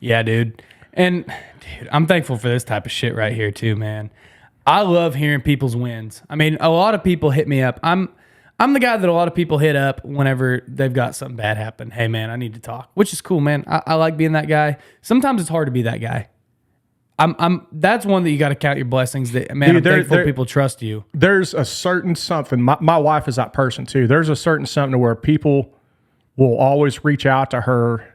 Yeah, dude. And dude, I'm thankful for this type of shit right here too, man. I love hearing people's wins. A lot of people hit me up. I'm the guy that a lot of people hit up whenever they've got something bad happen. Hey, man, I need to talk, which is cool, man. I like being that guy. Sometimes it's hard to be that guy. That's one that you got to count your blessings. That, man, dude, I'm thankful people trust you. There's a certain something. My wife is that person too. There's a certain something where people will always reach out to her,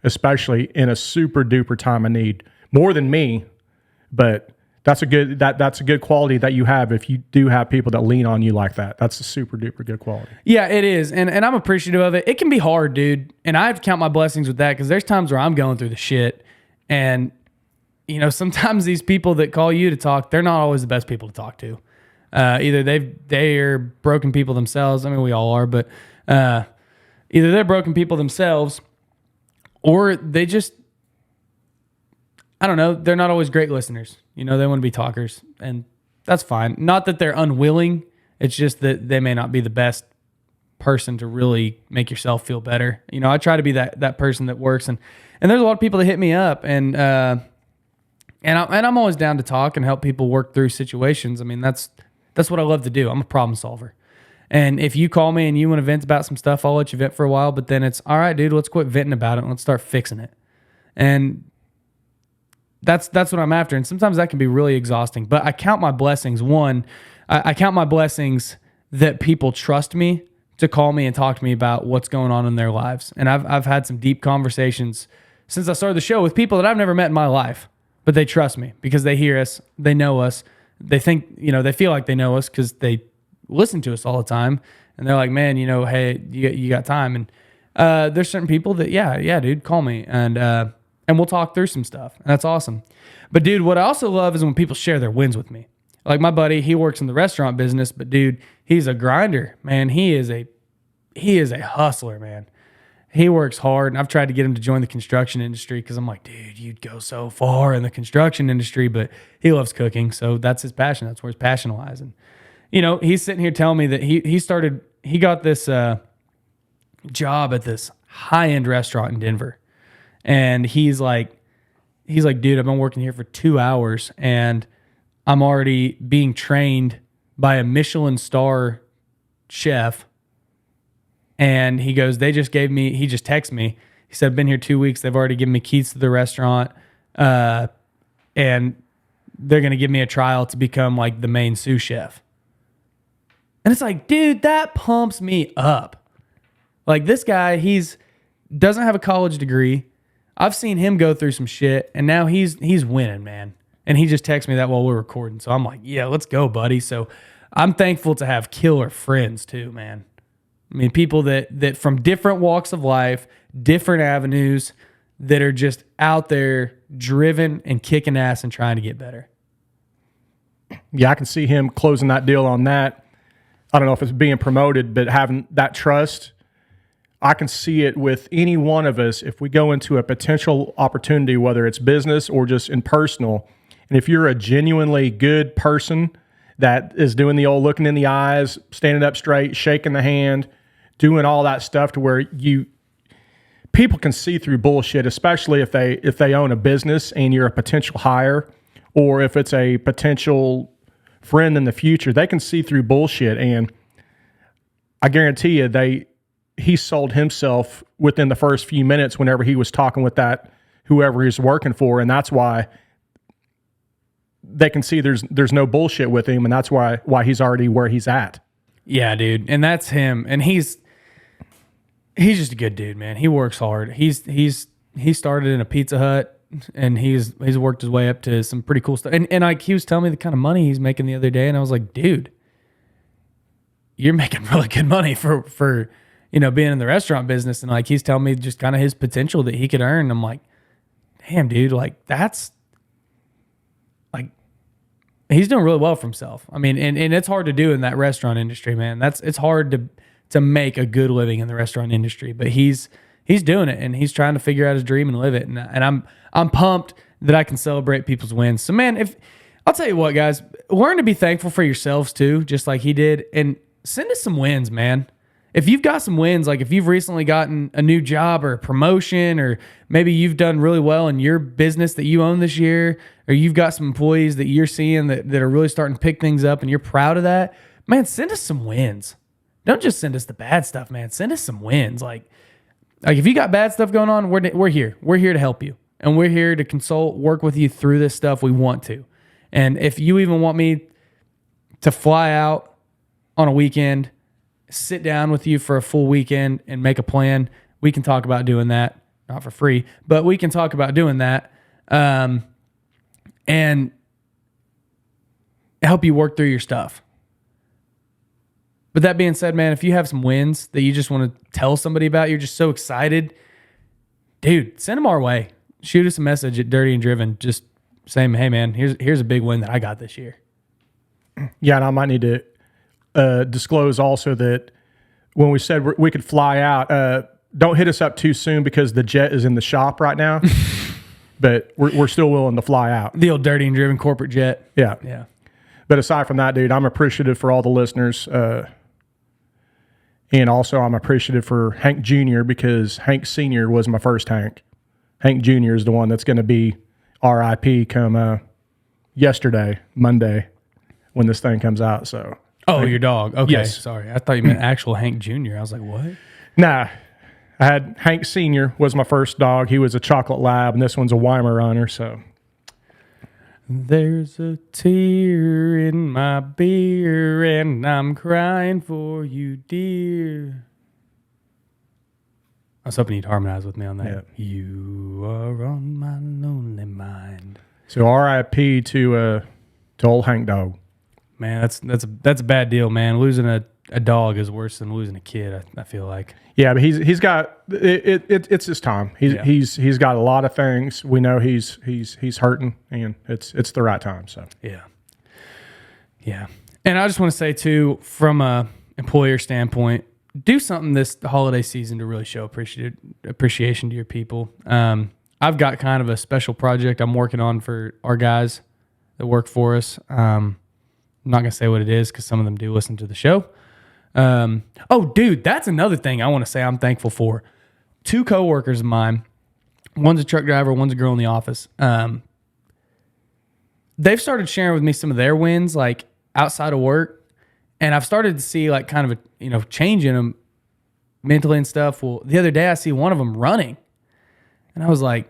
especially in a super duper time of need, more than me. But that's a good quality that you have if you do have people that lean on you like that. That's a super duper good quality. Yeah, it is. And I'm appreciative of it. It can be hard, dude. And I have to count my blessings with that because there's times where I'm going through the shit. And, sometimes these people that call you to talk, they're not always the best people to talk to. Either they are broken people themselves. We all are, but either they're broken people themselves or they just, I don't know, they're not always great listeners. You know, they want to be talkers, and that's fine. Not that they're unwilling. It's just that they may not be the best person to really make yourself feel better. You know, I try to be that person that works, and there's a lot of people that hit me up, and I'm always down to talk and help people work through situations. I mean, that's what I love to do. I'm a problem solver. And if you call me and you want to vent about some stuff, I'll let you vent for a while, but then it's all right, dude, let's quit venting about it and let's start fixing it. And that's what I'm after. And sometimes that can be really exhausting, but I count my blessings. One, I count my blessings that people trust me to call me and talk to me about what's going on in their lives. And I've had some deep conversations since I started the show with people that I've never met in my life, but they trust me because they hear us, they know us, they think, you know, they feel like they know us because they listen to us all the time. And they're like, man, you know, hey, you got time. And there's certain people that, yeah, dude, call me. And we'll talk through some stuff. And that's awesome. But dude, what I also love is when people share their wins with me. Like my buddy, he works in the restaurant business, but dude, he's a grinder, man. He is a hustler, man. He works hard, and I've tried to get him to join the construction industry because I'm like, dude, you'd go so far in the construction industry, but he loves cooking, so that's his passion. That's where his passion lies. And you know, he's sitting here telling me that he got this job at this high-end restaurant in Denver. And he's like, dude, I've been working here for 2 hours and I'm already being trained by a Michelin star chef. And he goes, he just texted me. He said, I've been here 2 weeks. They've already given me keys to the restaurant. And they're going to give me a trial to become like the main sous chef. And it's like, dude, that pumps me up. Like this guy, doesn't have a college degree. I've seen him go through some shit, and now he's winning, man. And he just texted me that while we're recording. So I'm like, yeah, let's go, buddy. So I'm thankful to have killer friends too, man. I mean, people that from different walks of life, different avenues, that are just out there driven and kicking ass and trying to get better. Yeah, I can see him closing that deal on that. I don't know if it's being promoted, but having that trust, I can see it with any one of us if we go into a potential opportunity, whether it's business or just in personal. And if you're a genuinely good person that is doing the old looking in the eyes, standing up straight, shaking the hand, doing all that stuff to where people can see through bullshit, especially if they own a business and you're a potential hire, or if it's a potential friend in the future, they can see through bullshit. And I guarantee you, he sold himself within the first few minutes whenever he was talking with that whoever he's working for, and that's why they can see there's no bullshit with him, and that's why he's already where he's at. Yeah, dude, and that's him, and he's just a good dude, man. He works hard. He started in a Pizza Hut, and he's worked his way up to some pretty cool stuff. And like he was telling me the kind of money he's making the other day, and I was like, dude, you're making really good money for you know, being in the restaurant business. And like, he's telling me just kind of his potential that he could earn. I'm like, damn, dude, like that's like, he's doing really well for himself. I mean, and it's hard to do in that restaurant industry, man. It's hard to make a good living in the restaurant industry, but he's doing it, and he's trying to figure out his dream and live it. And I'm pumped that I can celebrate people's wins. So man, I'll tell you what, guys, learn to be thankful for yourselves too, just like he did, and send us some wins, man. If you've got some wins, like if you've recently gotten a new job or a promotion, or maybe you've done really well in your business that you own this year, or you've got some employees that you're seeing that are really starting to pick things up and you're proud of that, man, send us some wins. Don't just send us the bad stuff, man. Send us some wins. Like if you got bad stuff going on, we're here. We're here to help you. And we're here to consult, work with you through this stuff. We want to. And if you even want me to fly out on a weekend, sit down with you for a full weekend and make a plan, we can talk about doing that. Not for free, but we can talk about doing that and help you work through your stuff. But that being said, man, if you have some wins that you just want to tell somebody about, you're just so excited, dude, send them our way. Shoot us a message at Dirty and Driven, just saying, hey, man, here's a big win that I got this year. Yeah, and I might need to disclose also that when we said we could fly out, don't hit us up too soon because the jet is in the shop right now. but we're still willing to fly out. The old dirty and driven corporate jet. Yeah. Yeah. But aside from that, dude, I'm appreciative for all the listeners. And also I'm appreciative for Hank Jr. because Hank Sr. was my first Hank. Hank Jr. is the one that's going to be RIP come yesterday, Monday, when this thing comes out. So, Your dog. Okay. Yes. Sorry. I thought you meant actual Hank Jr. I was like, what? nah, I had Hank Sr. was my first dog. He was a chocolate lab, and this one's a Weimaraner. So, there's a tear in my beer, and I'm crying for you, dear. I was hoping you'd harmonize with me on that. Yeah. You are on my lonely mind. So RIP to old Hank dog. Man, that's a bad deal, man. Losing a dog is worse than losing a kid. I feel like. Yeah, but he's got it's his time. He's got a lot of things. We know he's hurting, and it's the right time. So yeah. And I just want to say too, from a employer standpoint, do something this holiday season to really show appreciation to your people. I've got kind of a special project I'm working on for our guys that work for us. I'm not gonna say what it is because some of them do listen to the show. Dude, that's another thing I want to say I'm thankful for. 2 coworkers of mine, one's a truck driver, one's a girl in the office. They've started sharing with me some of their wins, like outside of work, and I've started to see like kind of a change in them mentally and stuff. Well, the other day I see one of them running, and I was like,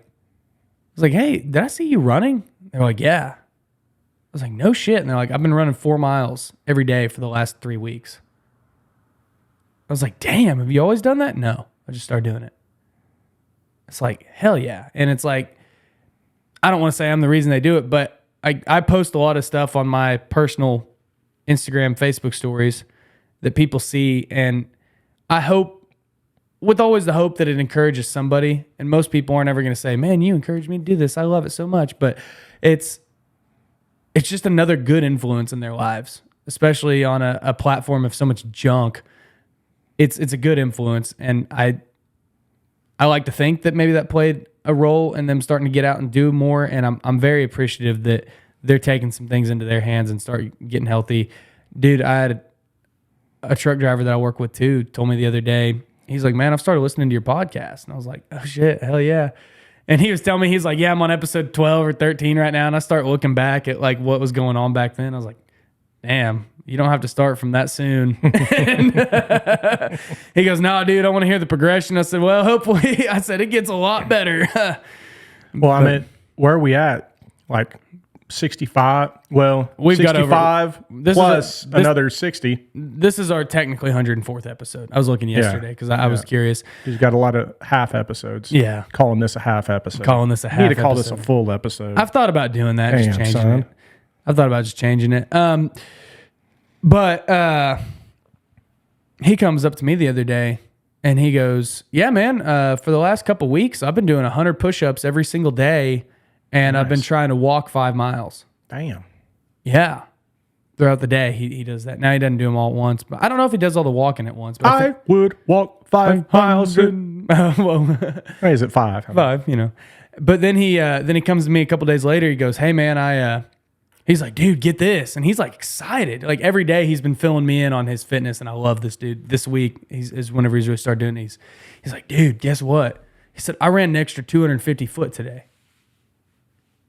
hey, did I see you running? They're like, yeah. I was like, no shit. And they're like, I've been running 4 miles every day for the last 3 weeks. I was like, damn, have you always done that? No, I just started doing it. It's like, hell yeah. And it's like, I don't want to say I'm the reason they do it, but I post a lot of stuff on my personal Instagram, Facebook stories that people see. And I hope, with always the hope that it encourages somebody. And most people aren't ever going to say, man, you encouraged me to do this. I love it so much. But it's just another good influence in their lives, especially on a platform of so much junk. It's a good influence, and I like to think that maybe that played a role in them starting to get out and do more. And I'm very appreciative that they're taking some things into their hands and start getting healthy. Dude, I had a truck driver that I work with too told me the other day. He's like, man, I've started listening to your podcast, and I was like, oh shit, hell yeah. And he was telling me, he's like, yeah, I'm on episode 12 or 13 right now, and I start looking back at like what was going on back then. I was like, damn. You don't have to start from that soon. He goes, no, dude, I want to hear the progression. I said, well, hopefully. I said, it gets a lot better. Well, I mean, where are we at? Like 65? Well, we've 65 plus another 60. This is our technically 104th episode. I was looking yesterday because I was curious. You've got a lot of half episodes. Yeah. Calling this a half episode. You need to call this a full episode. I've thought about doing that. Damn, just changing son. it. I've thought about just changing it. But he comes up to me the other day and he goes, yeah, man, for the last couple weeks, I've been doing 100 push-ups every single day, and I've been trying to walk 5 miles. Damn. Yeah. Throughout the day, he does that. Now he doesn't do them all at once, but I don't know if he does all the walking at once. But I would walk 5 miles. Well, Hey, is it 5? 5, But then he comes to me a couple days later. He goes, hey, man, he's like, dude, get this. And he's like excited. Like every day he's been filling me in on his fitness. And I love this dude. This week is whenever he's really started doing it. He's like, dude, guess what? He said, I ran an extra 250 foot today.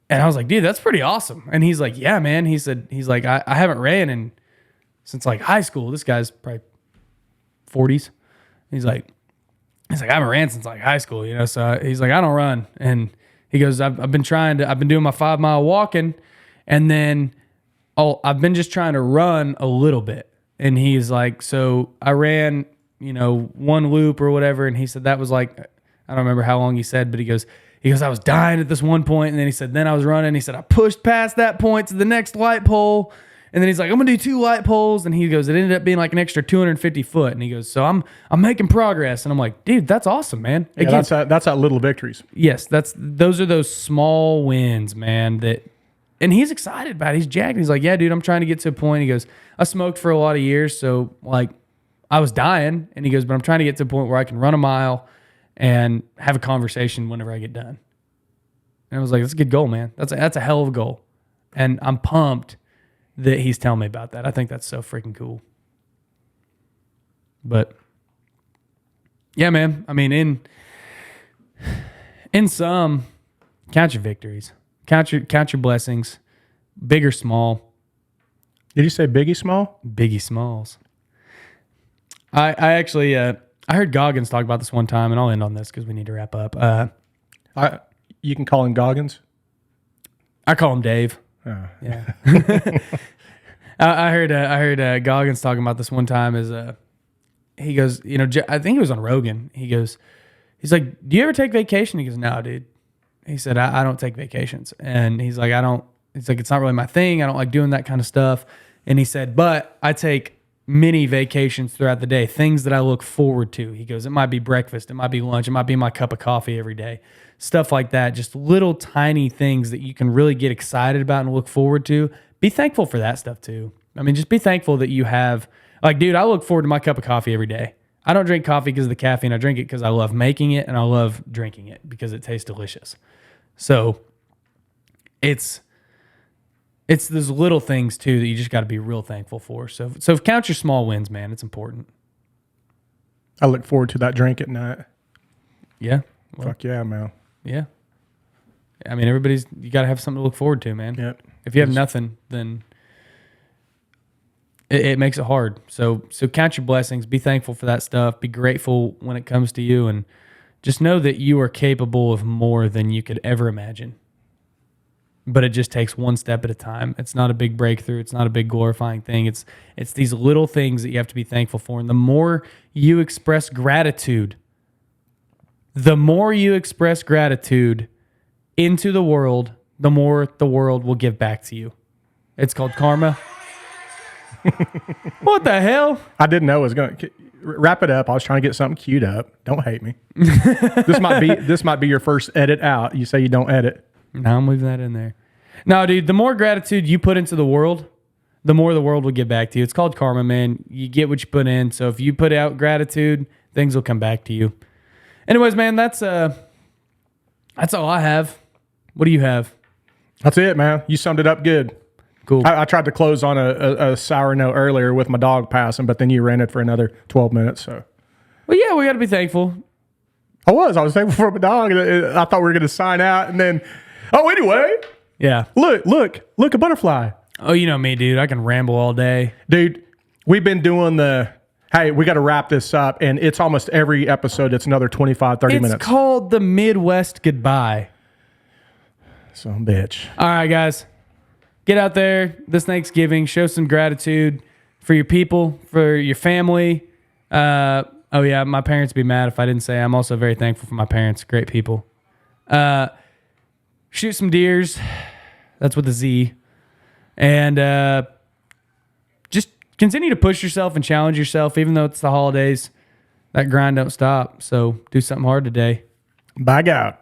And I was like, dude, that's pretty awesome. And he's like, yeah, man. He's like, I haven't ran since like high school. This guy's probably 40s. He's like, I haven't ran since like high school, So he's like, I don't run. And he goes, I've been doing my 5 mile walking. And then I've been just trying to run a little bit. And he's like, so I ran, 1 loop or whatever. And he said that was like, I don't remember how long he said, but he goes, I was dying at this one point. And then he said, then I was running. He said, I pushed past that point to the next light pole. And then he's like, I'm going to do 2 light poles. And he goes, it ended up being like an extra 250 foot. And he goes, so I'm making progress. And I'm like, dude, that's awesome, man. Yeah, again, that's that little victories. Yes. Those are those small wins, man, and he's excited about it. He's jacked. He's like, yeah, dude, I'm trying to get to a point. He goes, I smoked for a lot of years. So like I was dying. And he goes, but I'm trying to get to a point where I can run a mile and have a conversation whenever I get done. And I was like, that's a good goal, man. That's a hell of a goal. And I'm pumped that he's telling me about that. I think that's so freaking cool. But yeah, man. I mean, in some, count your victories. Count your blessings, big or small. Did you say Biggie Small? Biggie Smalls. I actually I heard Goggins talk about this one time, and I'll end on this because we need to wrap up. You can call him Goggins. I call him Dave. Oh. Yeah. I heard Goggins talking about this one time. He goes, I think he was on Rogan. He's like, do you ever take vacation? He goes, no, dude. He said, I don't take vacations. And he's like, it's not really my thing. I don't like doing that kind of stuff. And he said, but I take many vacations throughout the day, things that I look forward to. He goes, it might be breakfast, it might be lunch, it might be my cup of coffee every day, stuff like that. Just little tiny things that you can really get excited about and look forward to. Be thankful for that stuff too. I mean, just be thankful that you have, like, dude, I look forward to my cup of coffee every day. I don't drink coffee because of the caffeine. I drink it because I love making it and I love drinking it because it tastes delicious. So it's those little things too that you just got to be real thankful for. So count your small wins, man. It's important. I look forward to that drink at night. Yeah. Well, fuck yeah, man. Yeah. I mean, you got to have something to look forward to, man. Yep. If you have nothing, then it makes it hard. So count your blessings. Be thankful for that stuff. Be grateful when it comes to you, and just know that you are capable of more than you could ever imagine. But it just takes one step at a time. It's not a big breakthrough. It's not a big glorifying thing. It's these little things that you have to be thankful for. And the more you express gratitude into the world, the more the world will give back to you. It's called karma. What the hell? I didn't know it was going to wrap it up. I was trying to get something queued up. Don't hate me. This might be your first edit out. You say you don't edit. No, I'm leaving that in there. No, dude, the more gratitude you put into the world, the more the world will give back to you. It's called karma, man. You get what you put in. So if you put out gratitude, things will come back to you. Anyways, man, that's all I have. What do you have? That's it, man. You summed it up good. Cool. I tried to close on a sour note earlier with my dog passing, but then you ran it for another 12 minutes. So, well, yeah, we got to be thankful. I was thankful for my dog. I thought we were going to sign out, and then, anyway. Yeah. Look, a butterfly. Oh, you know me, dude. I can ramble all day. Dude, we've been doing hey, we got to wrap this up, and it's almost every episode. It's another 25, 30 minutes. It's called the Midwest Goodbye. Some bitch. All right, guys. Get out there this Thanksgiving. Show some gratitude for your people, for your family. Oh, yeah, my parents would be mad if I didn't say I'm also very thankful for my parents. Great people. Shoot some deers. That's with a Z. And just continue to push yourself and challenge yourself, even though it's the holidays. That grind don't stop. So do something hard today. Bye, God.